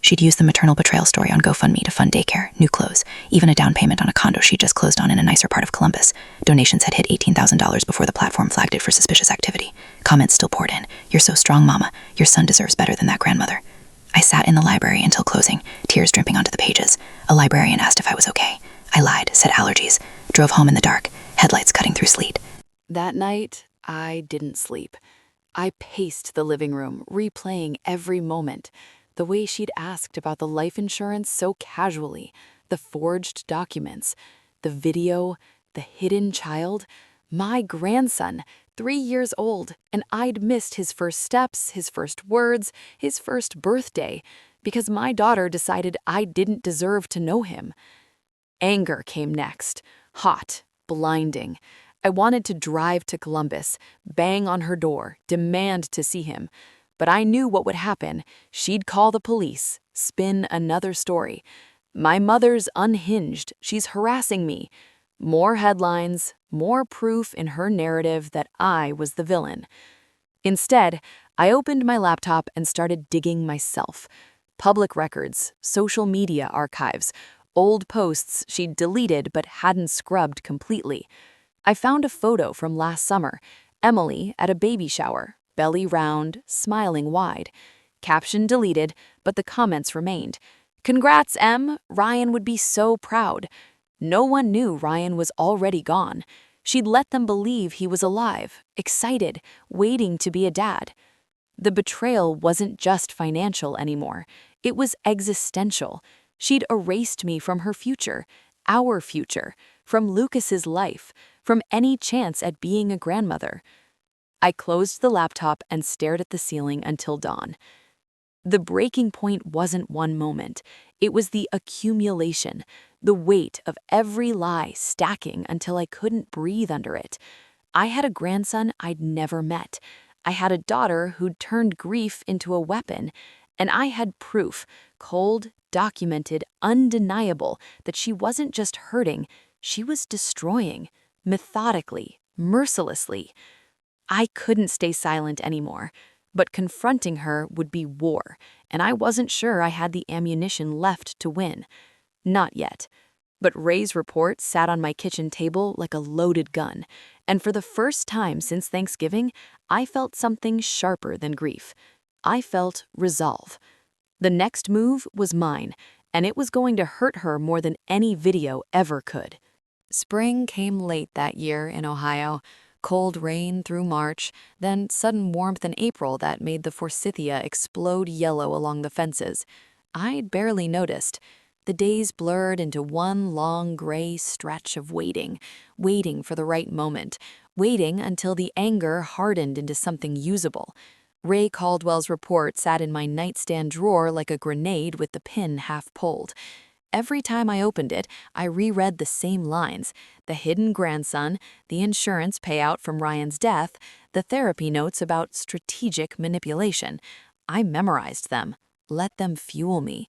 She'd used the maternal betrayal story on GoFundMe to fund daycare, new clothes, even a down payment on a condo she'd just closed on in a nicer part of Columbus. Donations had hit $18,000 before the platform flagged it for suspicious activity. Comments still poured in. "You're so strong, Mama. Your son deserves better than that, grandmother." I sat in the library until closing, tears dripping onto the pages. A librarian asked if I was okay. I lied, said allergies. Drove home in the dark, headlights cutting through sleet. That night, I didn't sleep. I paced the living room, replaying every moment. The way she'd asked about the life insurance so casually, the forged documents, the video, the hidden child. My grandson, 3 years old, and I'd missed his first steps, his first words, his first birthday, because my daughter decided I didn't deserve to know him. Anger came next, hot, blinding. I wanted to drive to Columbus, bang on her door, demand to see him. But I knew what would happen. She'd call the police, spin another story. My mother's unhinged. She's harassing me. More headlines, more proof in her narrative that I was the villain. Instead, I opened my laptop and started digging myself. Public records, social media archives, old posts she'd deleted but hadn't scrubbed completely. I found a photo from last summer, Emily at a baby shower, belly round, smiling wide. Caption deleted, but the comments remained. "Congrats, Em! Ryan would be so proud." No one knew Ryan was already gone. She'd let them believe he was alive, excited, waiting to be a dad. The betrayal wasn't just financial anymore. It was existential. She'd erased me from her future, our future, from Lucas's life, from any chance at being a grandmother. I closed the laptop and stared at the ceiling until dawn. The breaking point wasn't one moment. It was the accumulation, the weight of every lie stacking until I couldn't breathe under it. I had a grandson I'd never met. I had a daughter who'd turned grief into a weapon. And I had proof, cold, documented, undeniable, that she wasn't just hurting, she was destroying, methodically, mercilessly. I couldn't stay silent anymore, but confronting her would be war, and I wasn't sure I had the ammunition left to win. Not yet. But Ray's report sat on my kitchen table like a loaded gun, and for the first time since Thanksgiving, I felt something sharper than grief. I felt resolve. The next move was mine, and it was going to hurt her more than any video ever could. Spring came late that year in Ohio. Cold rain through March, then sudden warmth in April that made the forsythia explode yellow along the fences. I'd barely noticed. The days blurred into one long gray stretch of waiting, waiting for the right moment, waiting until the anger hardened into something usable. Ray Caldwell's report sat in my nightstand drawer like a grenade with the pin half pulled. Every time I opened it, I reread the same lines: the hidden grandson, the insurance payout from Ryan's death, the therapy notes about strategic manipulation. I memorized them. Let them fuel me.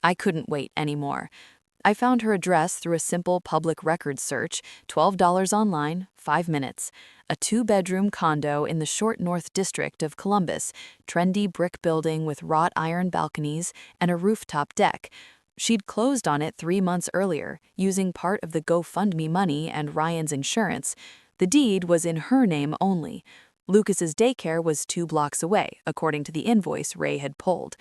I couldn't wait anymore. I found her address through a simple public records search, $12 online, 5 minutes. A 2-bedroom condo in the short North District of Columbus, trendy brick building with wrought iron balconies and a rooftop deck. She'd closed on it 3 months earlier, using part of the GoFundMe money and Ryan's insurance. The deed was in her name only. Lucas's daycare was 2 blocks away, according to the invoice Ray had pulled.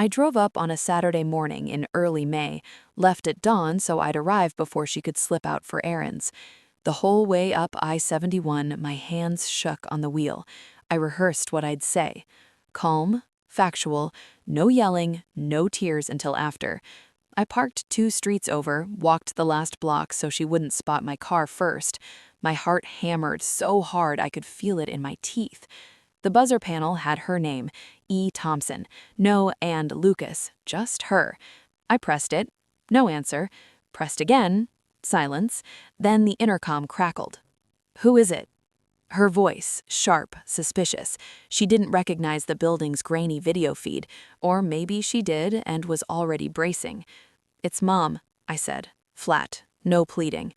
I drove up on a Saturday morning in early May, left at dawn so I'd arrive before she could slip out for errands. The whole way up I-71, my hands shook on the wheel. I rehearsed what I'd say. Calm, factual, no yelling, no tears until after. I parked 2 streets over, walked the last block so she wouldn't spot my car first. My heart hammered so hard I could feel it in my teeth. The buzzer panel had her name, E. Thompson. No and Lucas, just her. I pressed it. No answer. Pressed again. Silence. Then the intercom crackled. "Who is it?" Her voice, sharp, suspicious. She didn't recognize the building's grainy video feed, or maybe she did and was already bracing. "It's Mom," I said, flat, no pleading.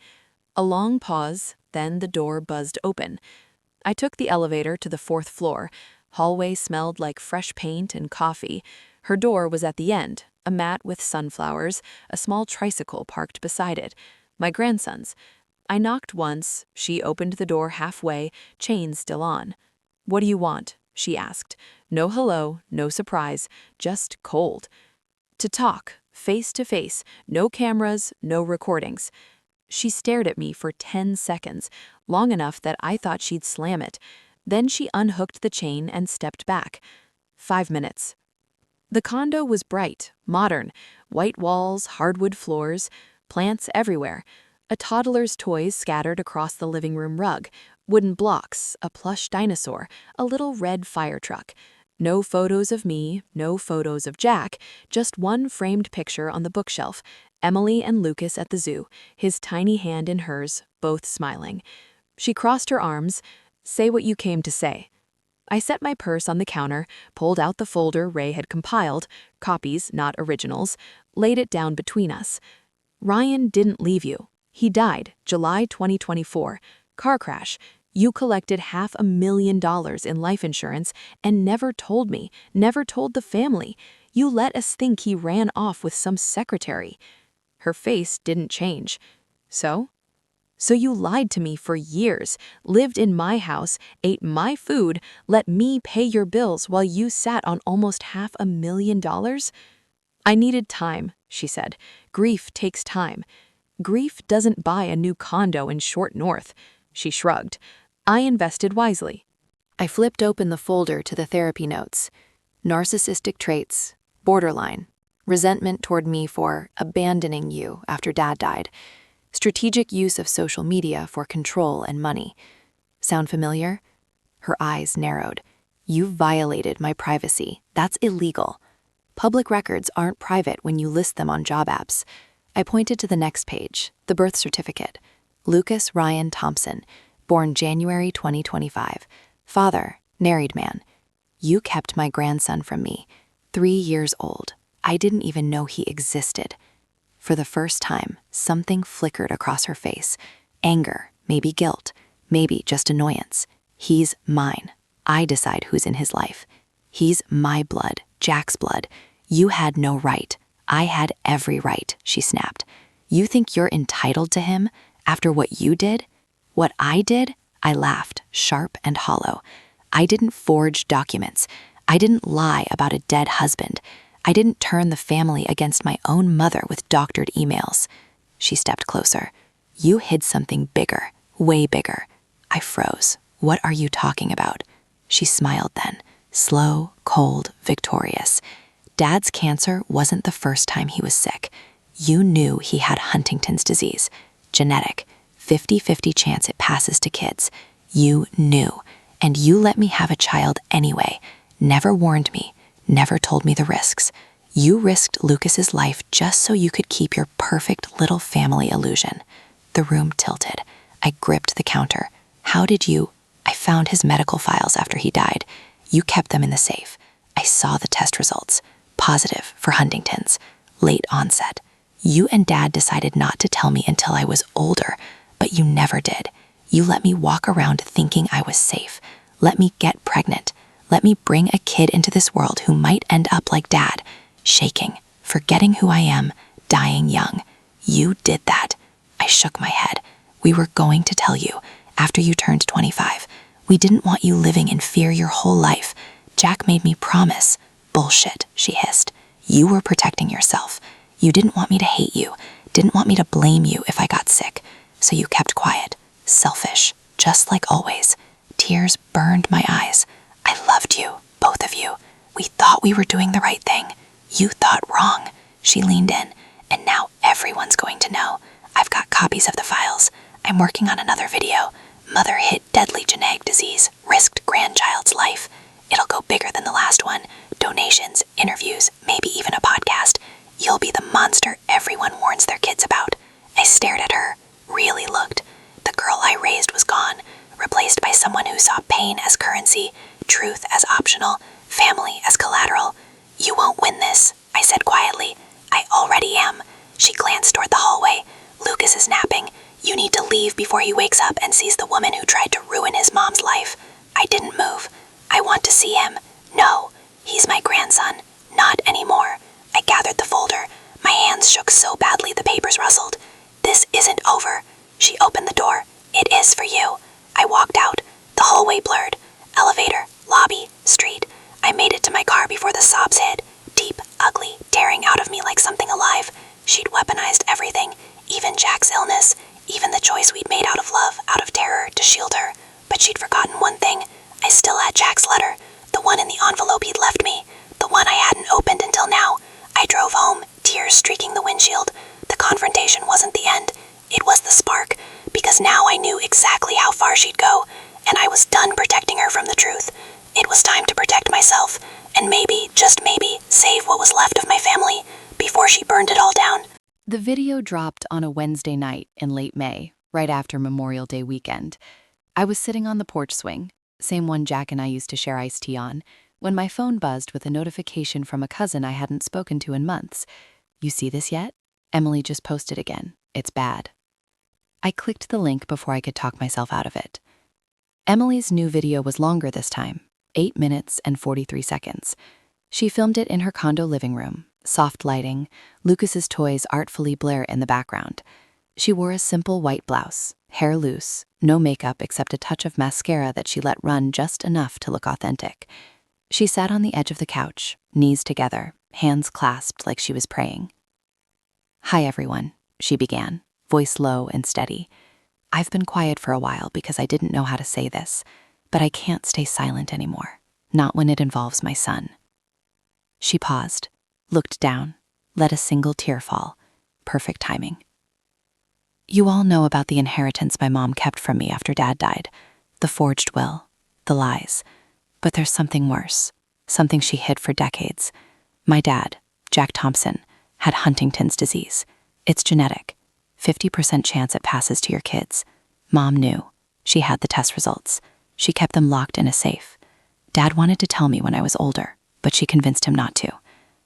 A long pause, then the door buzzed open. I took the elevator to the 4th floor. Hallway smelled like fresh paint and coffee. Her door was at the end, a mat with sunflowers, a small tricycle parked beside it. My grandson's. I knocked once. She opened the door halfway, chain still on. "What do you want?" she asked. No hello, no surprise, just cold. "To talk, face to face, no cameras, no recordings." She stared at me for 10 seconds, long enough that I thought she'd slam it. Then she unhooked the chain and stepped back. 5 minutes. The condo was bright, modern, white walls, hardwood floors, plants everywhere. A toddler's toys scattered across the living room rug, wooden blocks, a plush dinosaur, a little red fire truck. No photos of me, no photos of Jack, just one framed picture on the bookshelf, Emily and Lucas at the zoo, his tiny hand in hers, both smiling. She crossed her arms. "Say what you came to say." I set my purse on the counter, pulled out the folder Ray had compiled, copies, not originals, laid it down between us. "Ryan didn't leave you. He died, July 2024. Car crash. You collected $500,000 in life insurance and never told me, never told the family. You let us think he ran off with some secretary." Her face didn't change. "So? So you lied to me for years, lived in my house, ate my food, let me pay your bills while you sat on almost $500,000? "I needed time," she said. "Grief takes time. Grief doesn't buy a new condo in Short North." She shrugged. "I invested wisely." I flipped open the folder to the therapy notes. Narcissistic traits, borderline, resentment toward me for abandoning you after Dad died, strategic use of social media for control and money. Sound familiar? Her eyes narrowed. "You violated my privacy. That's illegal. Public records aren't private when you list them on job apps." I pointed to the next page, the birth certificate. Lucas Ryan Thompson, born January 2025. Father, married man. "You kept my grandson from me. 3 years old. I didn't even know he existed." For the first time, something flickered across her face. Anger, maybe guilt, maybe just annoyance. "He's mine. I decide who's in his life. He's my blood, Jack's blood. You had no right. I had every right," she snapped. "You think you're entitled to him after what you did? What I did?" I laughed, sharp and hollow. "I didn't forge documents. I didn't lie about a dead husband. I didn't turn the family against my own mother with doctored emails." She stepped closer. "You hid something bigger, way bigger." I froze. "What are you talking about?" She smiled then, slow, cold, victorious. "Dad's cancer wasn't the first time he was sick. You knew he had Huntington's disease. Genetic. 50-50 chance it passes to kids. You knew. And you let me have a child anyway. Never warned me. Never told me the risks. You risked Lucas's life just so you could keep your perfect little family illusion." The room tilted. I gripped the counter. "How did you—" "I found his medical files after he died. You kept them in the safe. I saw the test results. Positive for Huntington's. Late onset. You and Dad decided not to tell me until I was older, but you never did. You let me walk around thinking I was safe. Let me get pregnant. Let me bring a kid into this world who might end up like Dad, shaking, forgetting who I am, dying young. You did that." I shook my head. "We were going to tell you after you turned 25. We didn't want you living in fear your whole life. Jack made me promise." "Bullshit," she hissed. You were protecting yourself. You didn't want me to hate you, didn't want me to blame you if I got sick, so you kept quiet. Selfish, just like always. Tears burned my eyes. I loved you, both of you. We thought we were doing the right thing. You thought wrong. She leaned in, and now everyone's going to know. I've got copies of the files. I'm working on another video. Mother hid deadly genetic disease, risked grandchild's life. It'll go bigger than the last one. Donations, interviews, maybe even a podcast. You'll be the monster everyone warns their kids about. I stared at her, really looked. The girl I raised was gone, replaced by someone who saw pain as currency, truth as optional, family as collateral. You won't win this, I said quietly. I already am. She glanced toward the hallway. Lucas is napping. You need to leave before he wakes up and sees the woman who tried to ruin his mom's life. I didn't move. I want to see him. No, he's my grandson. Not anymore. I gathered the folder. My hands shook so badly the papers rustled. This isn't over. She opened the door. It is for you. I walked out. The hallway blurred. Elevator, lobby, street. I made it to my car before the sobs hit. Deep, ugly, tearing out of me like something alive. She'd weaponized everything, even Jack's illness, even the choice we'd made out of love, out of terror, to shield her. But she'd forgotten one thing. I still had Jack's letter, the one in the envelope he'd left me, the one I hadn't opened until now. I drove home, tears streaking the windshield. The confrontation wasn't the end. It was the spark, because now I knew exactly how far she'd go, and I was done protecting her from the truth. It was time to protect myself, and maybe, just maybe, save what was left of my family before she burned it all down. The video dropped on a Wednesday night in late May, right after Memorial Day weekend. I was sitting on the porch swing, same one Jack and I used to share iced tea on, when my phone buzzed with a notification from a cousin I hadn't spoken to in months. You see this yet? Emily just posted again. It's bad. I clicked the link before I could talk myself out of it. Emily's new video was longer this time, 8 minutes and 43 seconds. She filmed it in her condo living room, soft lighting, Lucas's toys artfully blare in the background. She wore a simple white blouse, hair loose, no makeup except a touch of mascara that she let run just enough to look authentic. She sat on the edge of the couch, knees together, hands clasped like she was praying. "Hi, everyone," she began, voice low and steady. "I've been quiet for a while because I didn't know how to say this, but I can't stay silent anymore, not when it involves my son." She paused, looked down, let a single tear fall. Perfect timing. "You all know about the inheritance my mom kept from me after Dad died, the forged will, the lies. But there's something worse, something she hid for decades. My dad, Jack Thompson, had Huntington's disease. It's genetic. 50% chance it passes to your kids. Mom knew. She had the test results. She kept them locked in a safe. Dad wanted to tell me when I was older, but she convinced him not to.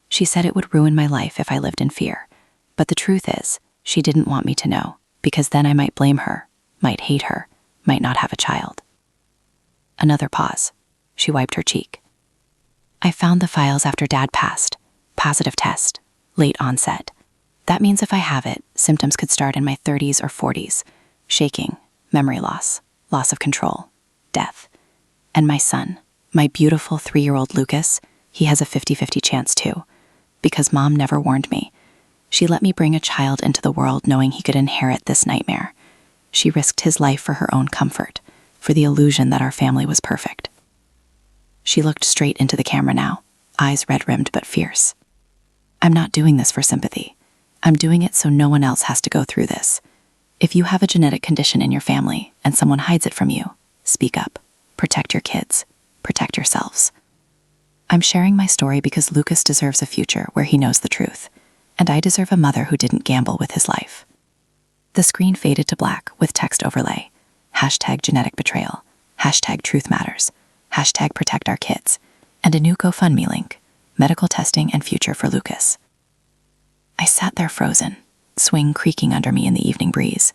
She said it would ruin my life if I lived in fear. But the truth is, she didn't want me to know, because then I might blame her, might hate her, might not have a child." Another pause. She wiped her cheek. "I found the files after Dad passed. Positive test. Late onset. That means if I have it, symptoms could start in my 30s or 40s. Shaking, memory loss, loss of control, death. And my son, my beautiful 3-year-old Lucas, he has a 50-50 chance too. Because Mom never warned me. She let me bring a child into the world knowing he could inherit this nightmare. She risked his life for her own comfort, for the illusion that our family was perfect." She looked straight into the camera now, eyes red-rimmed but fierce. "I'm not doing this for sympathy. I'm doing it so no one else has to go through this. If you have a genetic condition in your family and someone hides it from you, speak up. Protect your kids. Protect yourselves. I'm sharing my story because Lucas deserves a future where he knows the truth, and I deserve a mother who didn't gamble with his life." The screen faded to black with text overlay. #genetic betrayal, #truth matters, #protect our kids, and a new GoFundMe link, medical testing and future for Lucas. I sat there frozen, swing creaking under me in the evening breeze.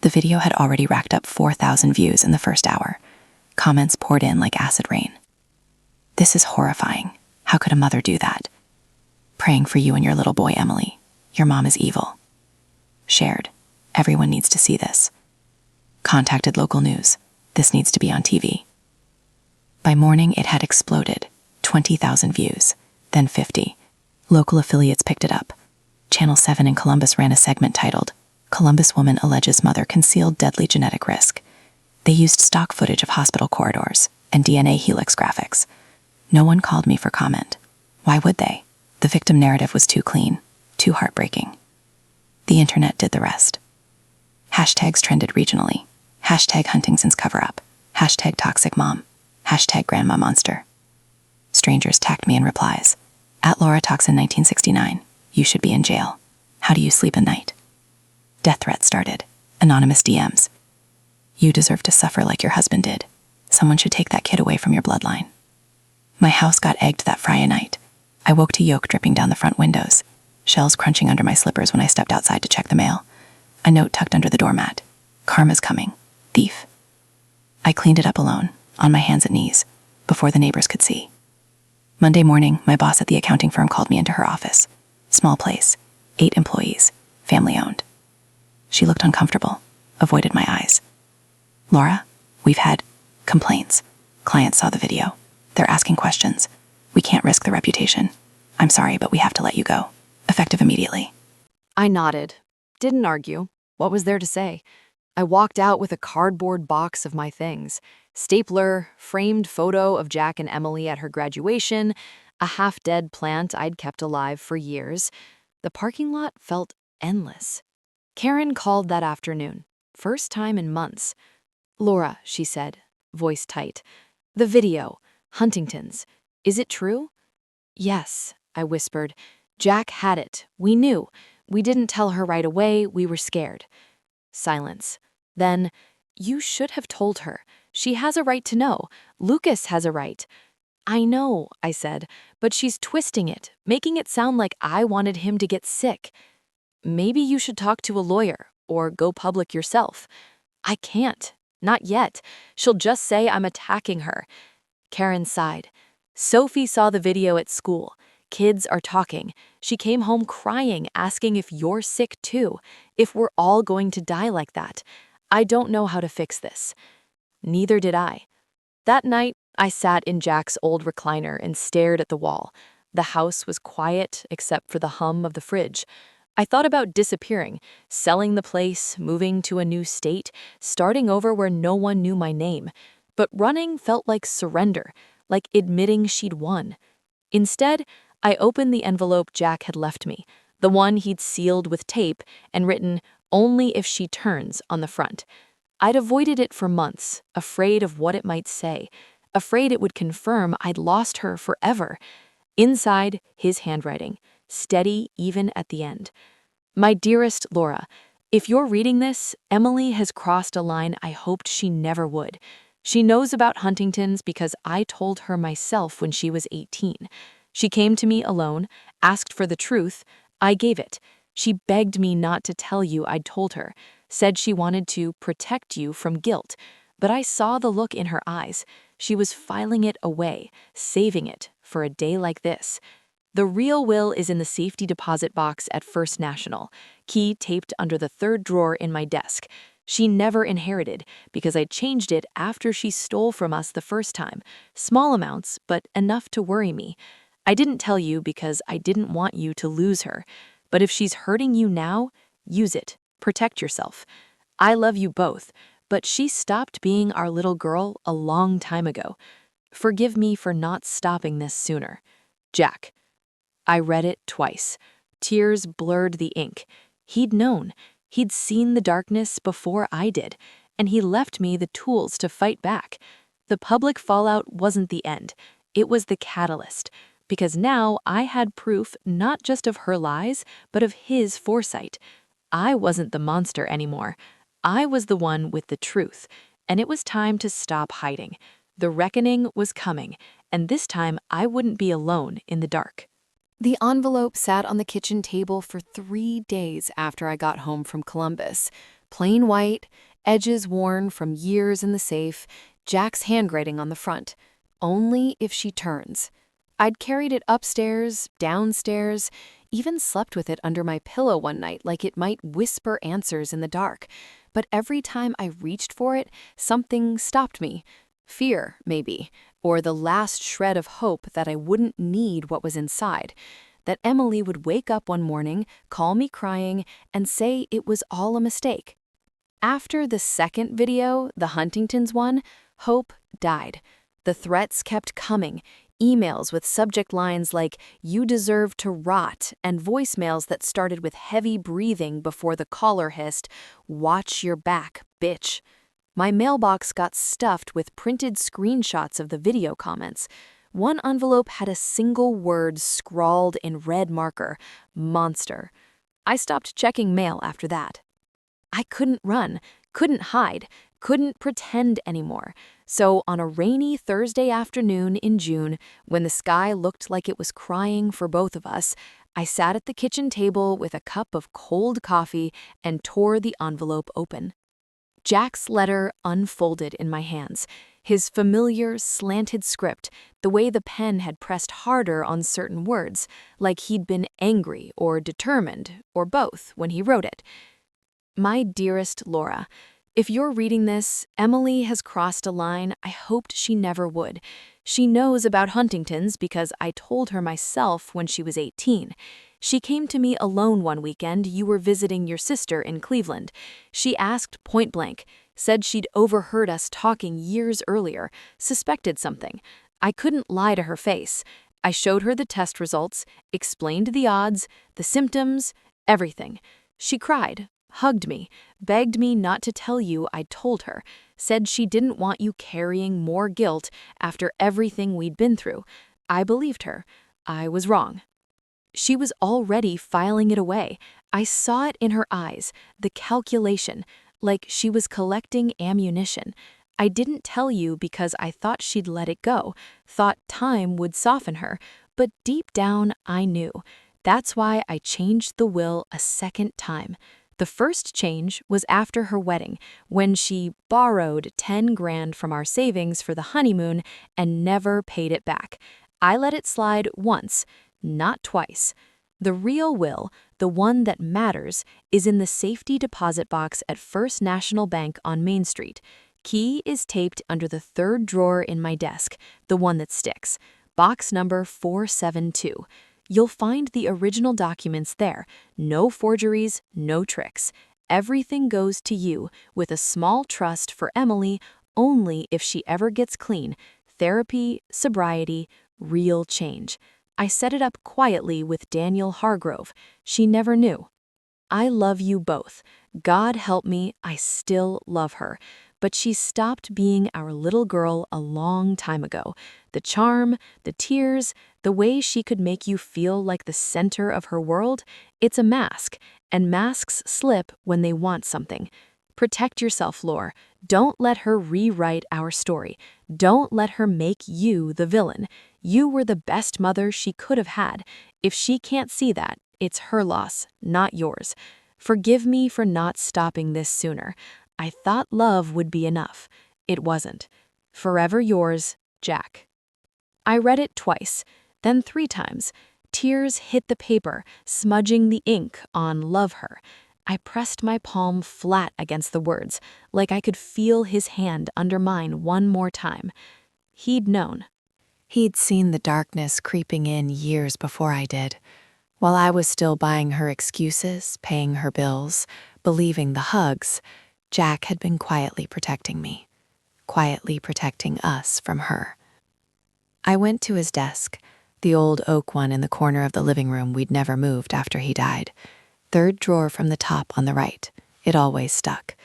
The video had already racked up 4,000 views in the first hour. Comments poured in like acid rain. "This is horrifying. How could a mother do that? Praying for you and your little boy, Emily. Your mom is evil. Shared. Everyone needs to see this. Contacted local news. This needs to be on TV." By morning, it had exploded. 20,000 views, then 50. Local affiliates picked it up. Channel 7 in Columbus ran a segment titled, "Columbus Woman Alleges Mother Concealed Deadly Genetic Risk." They used stock footage of hospital corridors and DNA helix graphics. No one called me for comment. Why would they? The victim narrative was too clean, too heartbreaking. The internet did the rest. Hashtags trended regionally. Hashtag Huntington's cover-up. Hashtag toxic mom. Hashtag grandma monster. Strangers tagged me in replies. At Laura Talks in 1969. You should be in jail. How do you sleep at night? Death threats started. Anonymous DMs. You deserve to suffer like your husband did. Someone should take that kid away from your bloodline. My house got egged that Friday night. I woke to yolk dripping down the front windows, shells crunching under my slippers when I stepped outside to check the mail. A note tucked under the doormat. Karma's coming. Thief. I cleaned it up alone, on my hands and knees, before the neighbors could see. Monday morning, my boss at the accounting firm called me into her office. Small place, 8 employees, family-owned. She looked uncomfortable, avoided my eyes. Laura, we've had complaints. Clients saw the video. They're asking questions. We can't risk the reputation. I'm sorry, but we have to let you go. Effective immediately. I nodded. Didn't argue. What was there to say? I walked out with a cardboard box of my things. Stapler, framed photo of Jack and Emily at her graduation, a half-dead plant I'd kept alive for years. The parking lot felt endless. Karen called that afternoon. First time in months. "Laura," she said, voice tight. "The video. Huntington's. Is it true?" "Yes," I whispered. "Jack had it. We knew. We didn't tell her right away. We were scared." Silence. Then, "You should have told her. She has a right to know. Lucas has a right." "I know," I said, "but she's twisting it, making it sound like I wanted him to get sick." "Maybe you should talk to a lawyer, or go public yourself." "I can't. Not yet. She'll just say I'm attacking her." Karen sighed. "Sophie saw the video at school. Kids are talking. She came home crying, asking if you're sick too, if we're all going to die like that. I don't know how to fix this." Neither did I. That night, I sat in Jack's old recliner and stared at the wall. The house was quiet except for the hum of the fridge. I thought about disappearing, selling the place, moving to a new state, starting over where no one knew my name. But running felt like surrender, like admitting she'd won. Instead, I opened the envelope Jack had left me, the one he'd sealed with tape and written, "Only if she turns," on the front. I'd avoided it for months, afraid of what it might say, afraid it would confirm I'd lost her forever. Inside, his handwriting, steady even at the end. "My dearest Laura, if you're reading this, Emily has crossed a line I hoped she never would. She knows about Huntington's because I told her myself when she was 18. She came to me alone, asked for the truth. I gave it. She begged me not to tell you I'd told her, said she wanted to protect you from guilt. But I saw the look in her eyes. She was filing it away, saving it for a day like this. The real will is in the safety deposit box at First National, key taped under the 3rd drawer in my desk. She never inherited because I changed it after she stole from us the first time. Small amounts, but enough to worry me. I didn't tell you because I didn't want you to lose her. But if she's hurting you now, use it. Protect yourself. I love you both, but she stopped being our little girl a long time ago. Forgive me for not stopping this sooner. Jack." I read it twice. Tears blurred the ink. He'd known. He'd seen the darkness before I did, and he left me the tools to fight back. The public fallout wasn't the end. It was the catalyst, because now I had proof not just of her lies, but of his foresight. I wasn't the monster anymore. I was the one with the truth, and it was time to stop hiding. The reckoning was coming, and this time I wouldn't be alone in the dark. The envelope sat on the kitchen table for 3 days after I got home from Columbus. Plain white, edges worn from years in the safe, Jack's handwriting on the front. "Only if she turns." I'd carried it upstairs, downstairs, even slept with it under my pillow one night like it might whisper answers in the dark. But every time I reached for it, something stopped me. Fear, maybe, or the last shred of hope that I wouldn't need what was inside. that Emily would wake up one morning, call me crying, and say it was all a mistake. After the second video, the Huntington's one, hope died. The threats kept coming, emails with subject lines like, "You deserve to rot," and voicemails that started with heavy breathing before the caller hissed, "Watch your back, bitch." My mailbox got stuffed with printed screenshots of the video comments. One envelope had a single word scrawled in red marker, "monster." I stopped checking mail after that. I couldn't run, couldn't hide, couldn't pretend anymore. So on a rainy Thursday afternoon in June, when the sky looked like it was crying for both of us, I sat at the kitchen table with a cup of cold coffee and tore the envelope open. Jack's letter unfolded in my hands, his familiar, slanted script, the way the pen had pressed harder on certain words, like he'd been angry or determined, or both, when he wrote it. My dearest Laura, if you're reading this, Emily has crossed a line I hoped she never would. She knows about Huntington's because I told her myself when she was 18. She came to me alone one weekend you were visiting your sister in Cleveland. She asked point blank, said she'd overheard us talking years earlier, suspected something. I couldn't lie to her face. I showed her the test results, explained the odds, the symptoms, everything. She cried, hugged me, begged me not to tell you I'd told her, said she didn't want you carrying more guilt after everything we'd been through. I believed her. I was wrong. She was already filing it away. I saw it in her eyes, the calculation, like she was collecting ammunition. I didn't tell you because I thought she'd let it go, thought time would soften her, but deep down I knew. That's why I changed the will a second time. The first change was after her wedding, when she borrowed 10 grand from our savings for the honeymoon and never paid it back. I let it slide once, not twice. The real will, the one that matters, is in the safety deposit box at First National Bank on Main Street. Key is taped under the third drawer in my desk, the one that sticks. Box number 472. You'll find the original documents there. No forgeries, no tricks. Everything goes to you, with a small trust for Emily only if she ever gets clean. Therapy, sobriety, real change. I set it up quietly with Daniel Hargrove. She never knew. I love you both. God help me, I still love her. But she stopped being our little girl a long time ago. The charm, the tears, the way she could make you feel like the center of her world, it's a mask, and masks slip when they want something. Protect yourself, Lore. Don't let her rewrite our story. Don't let her make you the villain. You were the best mother she could have had. If she can't see that, it's her loss, not yours. Forgive me for not stopping this sooner. I thought love would be enough. It wasn't. Forever yours, Jack. I read it twice, then 3 times. Tears hit the paper, smudging the ink on "Love Her." I pressed my palm flat against the words, like I could feel his hand under mine one more time. He'd known. He'd seen the darkness creeping in years before I did. While I was still buying her excuses, paying her bills, believing the hugs, Jack had been quietly protecting me, quietly protecting us from her. I went to his desk, the old oak one in the corner of the living room we'd never moved after he died. 3rd drawer from the top on the right. It always stuck.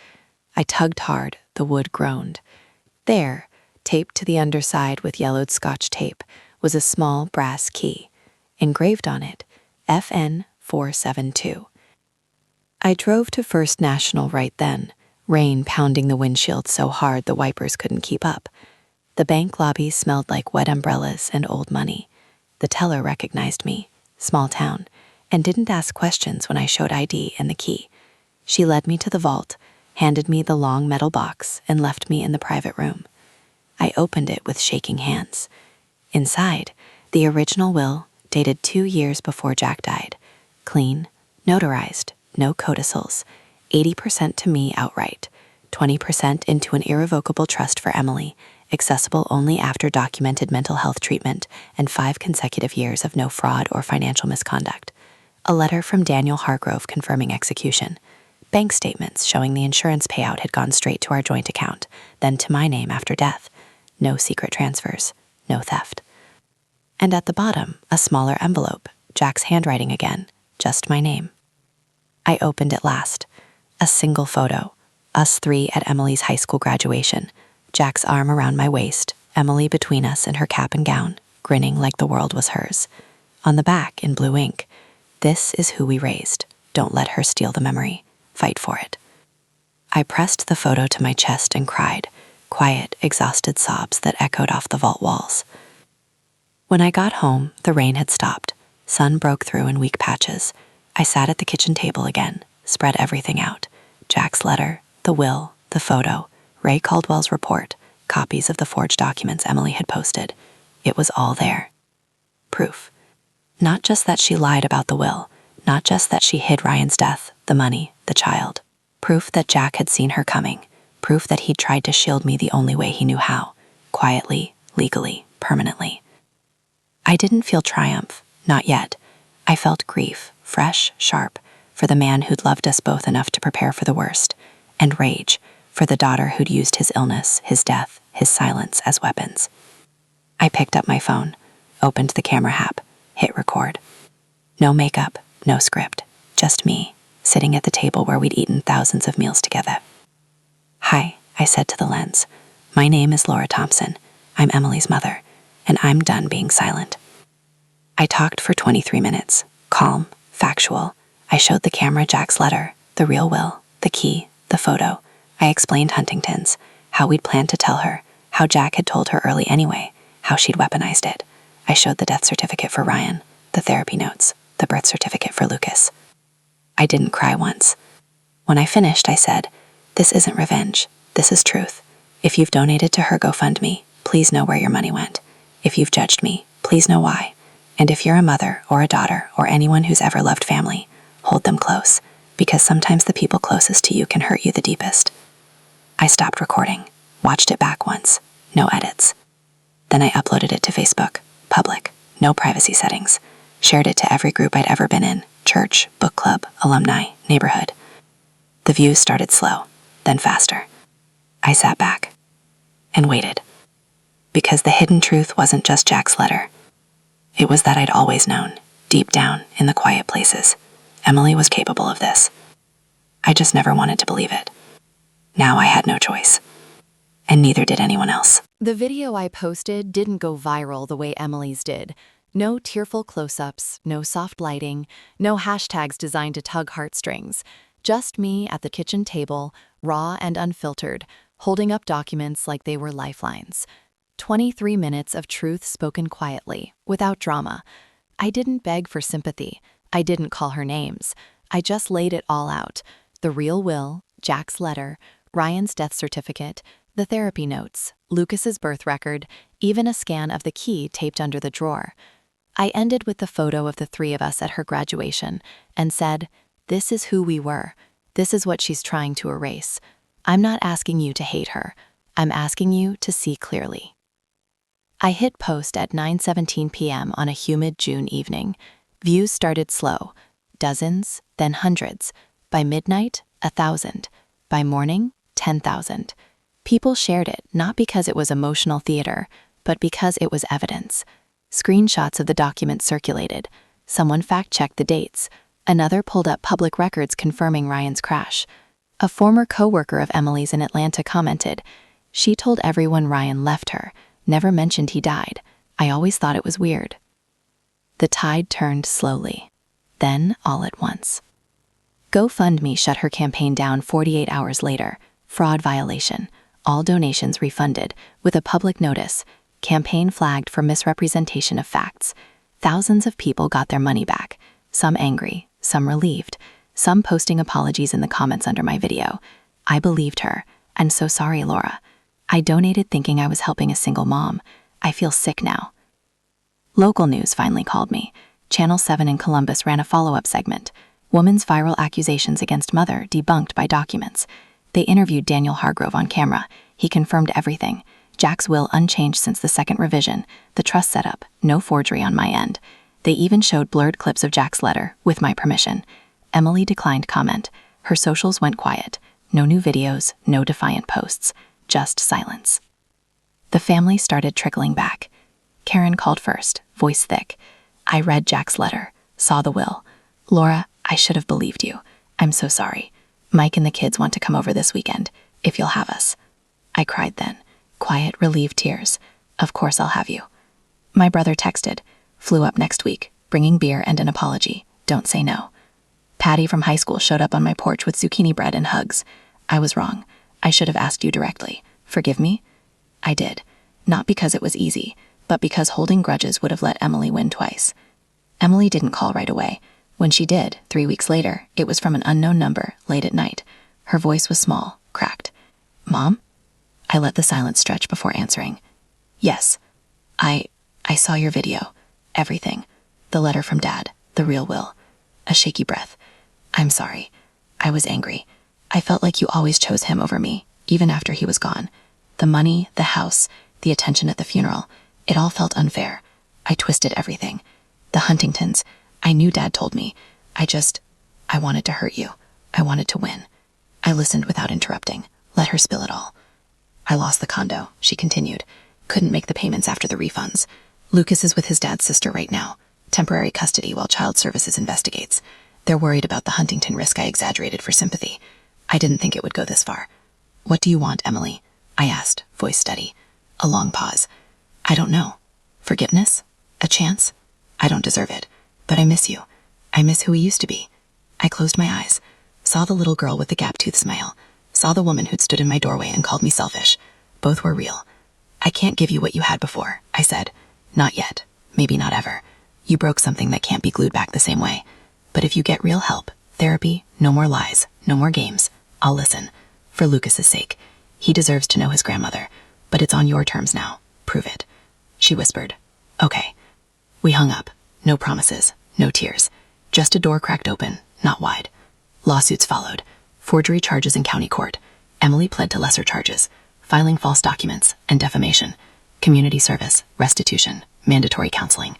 I tugged hard, the wood groaned. There, taped to the underside with yellowed Scotch tape, was a small brass key. Engraved on it, FN 472. I drove to First National right then, rain pounding the windshield so hard the wipers couldn't keep up. The bank lobby smelled like wet umbrellas and old money. The teller recognized me, small town, and didn't ask questions when I showed ID and the key. She led me to the vault, handed me the long metal box, and left me in the private room. I opened it with shaking hands. Inside, the original will, dated 2 years before Jack died. Clean, notarized, no codicils, 80% to me outright, 20% into an irrevocable trust for Emily, accessible only after documented mental health treatment and 5 consecutive years of no fraud or financial misconduct. A letter from Daniel Hargrove confirming execution. Bank statements showing the insurance payout had gone straight to our joint account, then to my name after death. No secret transfers, no theft. And at the bottom, a smaller envelope, Jack's handwriting again, just my name. I opened it last. A single photo, us 3 at Emily's high school graduation, Jack's arm around my waist, Emily between us in her cap and gown, grinning like the world was hers. On the back, in blue ink, "This is who we raised. Don't let her steal the memory. Fight for it." I pressed the photo to my chest and cried, quiet, exhausted sobs that echoed off the vault walls. When I got home, the rain had stopped. Sun broke through in weak patches. I sat at the kitchen table again, spread everything out. Jack's letter, the will, the photo, Ray Caldwell's report, copies of the forged documents Emily had posted. It was all there. Proof. Not just that she lied about the will, not just that she hid Ryan's death, the money, the child. Proof that Jack had seen her coming. Proof that he'd tried to shield me the only way he knew how. Quietly, legally, permanently. I didn't feel triumph, not yet. I felt grief, fresh, sharp, for the man who'd loved us both enough to prepare for the worst, and rage, for the daughter who'd used his illness, his death, his silence as weapons. I picked up my phone, opened the camera app, hit record. No makeup, no script, just me, sitting at the table where we'd eaten thousands of meals together. "Hi," I said to the lens. "My name is Laura Thompson. I'm Emily's mother, and I'm done being silent." I talked for 23 minutes, calm, factual. I showed the camera Jack's letter, the real will, the key, the photo. I explained Huntington's, how we'd planned to tell her, how Jack had told her early anyway, how she'd weaponized it. I showed the death certificate for Ryan, the therapy notes, the birth certificate for Lucas. I didn't cry once. When I finished, I said, "This isn't revenge. This is truth. If you've donated to her GoFundMe, please know where your money went. If you've judged me, please know why. And if you're a mother or a daughter or anyone who's ever loved family, hold them close, because sometimes the people closest to you can hurt you the deepest." I stopped recording, watched it back once, no edits. Then I uploaded it to Facebook, public, no privacy settings. Shared it to every group I'd ever been in, church, book club, alumni, neighborhood. The views started slow, then faster. I sat back and waited. Because the hidden truth wasn't just Jack's letter. It was that I'd always known, deep down, in the quiet places. Emily was capable of this. I just never wanted to believe it. Now I had no choice. And neither did anyone else. The video I posted didn't go viral the way Emily's did. No tearful close-ups, no soft lighting, no hashtags designed to tug heartstrings. Just me at the kitchen table, raw and unfiltered, holding up documents like they were lifelines. 23 minutes of truth spoken quietly, without drama. I didn't beg for sympathy. I didn't call her names. I just laid it all out. The real will, Jack's letter, Ryan's death certificate, the therapy notes, Lucas's birth record, even a scan of the key taped under the drawer. I ended with the photo of the 3 of us at her graduation and said, "This is who we were. This is what she's trying to erase. I'm not asking you to hate her. I'm asking you to see clearly." I hit post at 9:17 p.m. on a humid June evening. Views started slow, dozens, then hundreds. By midnight, 1,000. By morning, 10,000. People shared it not because it was emotional theater, but because it was evidence. Screenshots of the document circulated. Someone fact-checked the dates. Another pulled up public records confirming Ryan's crash. A former co-worker of Emily's in Atlanta commented, "She told everyone Ryan left her, never mentioned he died. I always thought it was weird." The tide turned slowly, then all at once. GoFundMe shut her campaign down 48 hours later. Fraud violation. All donations refunded, with a public notice. Campaign flagged for misrepresentation of facts. Thousands of people got their money back, some angry, some relieved, some posting apologies in the comments under my video. I believed her. "I'm so sorry, Laura. I donated thinking I was helping a single mom. I feel sick now." Local news finally called me. Channel 7 in Columbus ran a follow-up segment. Woman's viral accusations against mother debunked by documents. They interviewed Daniel Hargrove on camera. He confirmed everything. Jack's will unchanged since the second revision, the trust setup, no forgery on my end. They even showed blurred clips of Jack's letter, with my permission. Emily declined comment. Her socials went quiet. No new videos, no defiant posts, just silence. The family started trickling back. Karen called first, voice thick. I read Jack's letter, saw the will. Laura, I should have believed you. I'm so sorry. Mike and the kids want to come over this weekend, if you'll have us. I cried then. Quiet, relieved tears. Of course I'll have you. My brother texted, flew up next week, bringing beer and an apology. Don't say no. Patty from high school showed up on my porch with zucchini bread and hugs. I was wrong. I should have asked you directly. Forgive me? I did. Not because it was easy, but because holding grudges would have let Emily win twice. Emily didn't call right away. When she did, 3 weeks later, it was from an unknown number, late at night. Her voice was small, cracked. Mom? I let the silence stretch before answering. Yes. I saw your video. Everything. The letter from Dad. The real will. A shaky breath. I'm sorry. I was angry. I felt like you always chose him over me, even after he was gone. The money, the house, the attention at the funeral. It all felt unfair. I twisted everything. The Huntingtons. I knew Dad told me. I wanted to hurt you. I wanted to win. I listened without interrupting. Let her spill it all. I lost the condo, she continued. Couldn't make the payments after the refunds. Lucas is with his dad's sister right now. Temporary custody while child services investigates. They're worried about the Huntington risk I exaggerated for sympathy. I didn't think it would go this far. What do you want, Emily? I asked, voice steady. A long pause. I don't know. Forgiveness? A chance? I don't deserve it. But I miss you. I miss who he used to be. I closed my eyes. Saw the little girl with the gap-toothed smile. Saw the woman who'd stood in my doorway and called me selfish. Both were real. I can't give you what you had before, I said. Not yet. Maybe not ever. You broke something that can't be glued back the same way. But if you get real help, therapy, no more lies, no more games, I'll listen. For Lucas's sake. He deserves to know his grandmother. But it's on your terms now. Prove it. She whispered. Okay. We hung up. No promises. No tears. Just a door cracked open, not wide. Lawsuits followed. Forgery charges in county court. Emily pled to lesser charges. Filing false documents and defamation. Community service, restitution, mandatory counseling.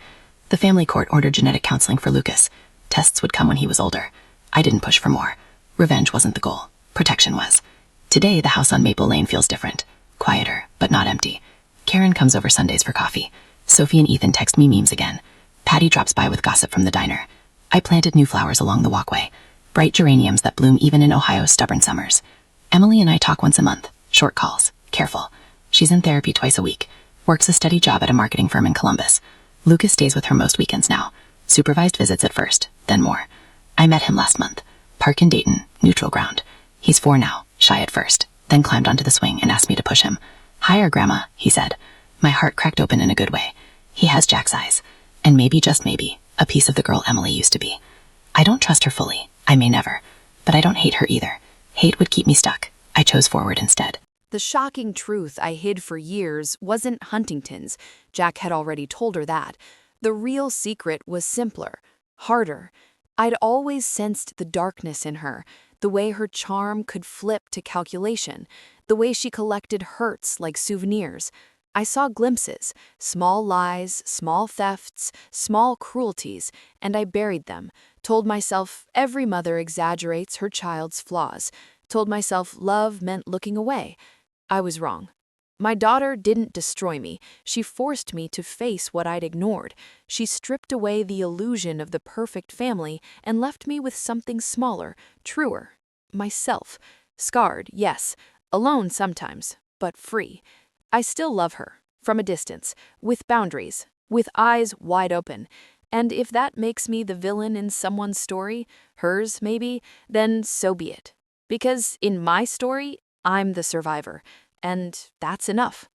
The family court ordered genetic counseling for Lucas. Tests would come when he was older. I didn't push for more. Revenge wasn't the goal. Protection was. Today, the house on Maple Lane feels different. Quieter, but not empty. Karen comes over Sundays for coffee. Sophie and Ethan text me memes again. Patty drops by with gossip from the diner. I planted new flowers along the walkway. Bright geraniums that bloom even in Ohio's stubborn summers. Emily and I talk once a month. Short calls. Careful. She's in therapy twice a week. Works a steady job at a marketing firm in Columbus. Lucas stays with her most weekends now. Supervised visits at first, then more. I met him last month. Park in Dayton, neutral ground. He's 4 now, shy at first, then climbed onto the swing and asked me to push him. Higher, Grandma, he said. My heart cracked open in a good way. He has Jack's eyes. And maybe, just maybe, a piece of the girl Emily used to be. I don't trust her fully. I may never. But I don't hate her either. Hate would keep me stuck. I chose forward instead. The shocking truth I hid for years wasn't Huntington's. Jack had already told her that. The real secret was simpler, harder. I'd always sensed the darkness in her, the way her charm could flip to calculation, the way she collected hurts like souvenirs. I saw glimpses, small lies, small thefts, small cruelties, and I buried them, told myself every mother exaggerates her child's flaws, told myself love meant looking away. I was wrong. My daughter didn't destroy me. She forced me to face what I'd ignored. She stripped away the illusion of the perfect family and left me with something smaller, truer. Myself. Scarred, yes. Alone sometimes, but free. I still love her, from a distance, with boundaries, with eyes wide open. And if that makes me the villain in someone's story, hers maybe, then so be it. Because in my story, I'm the survivor, and that's enough.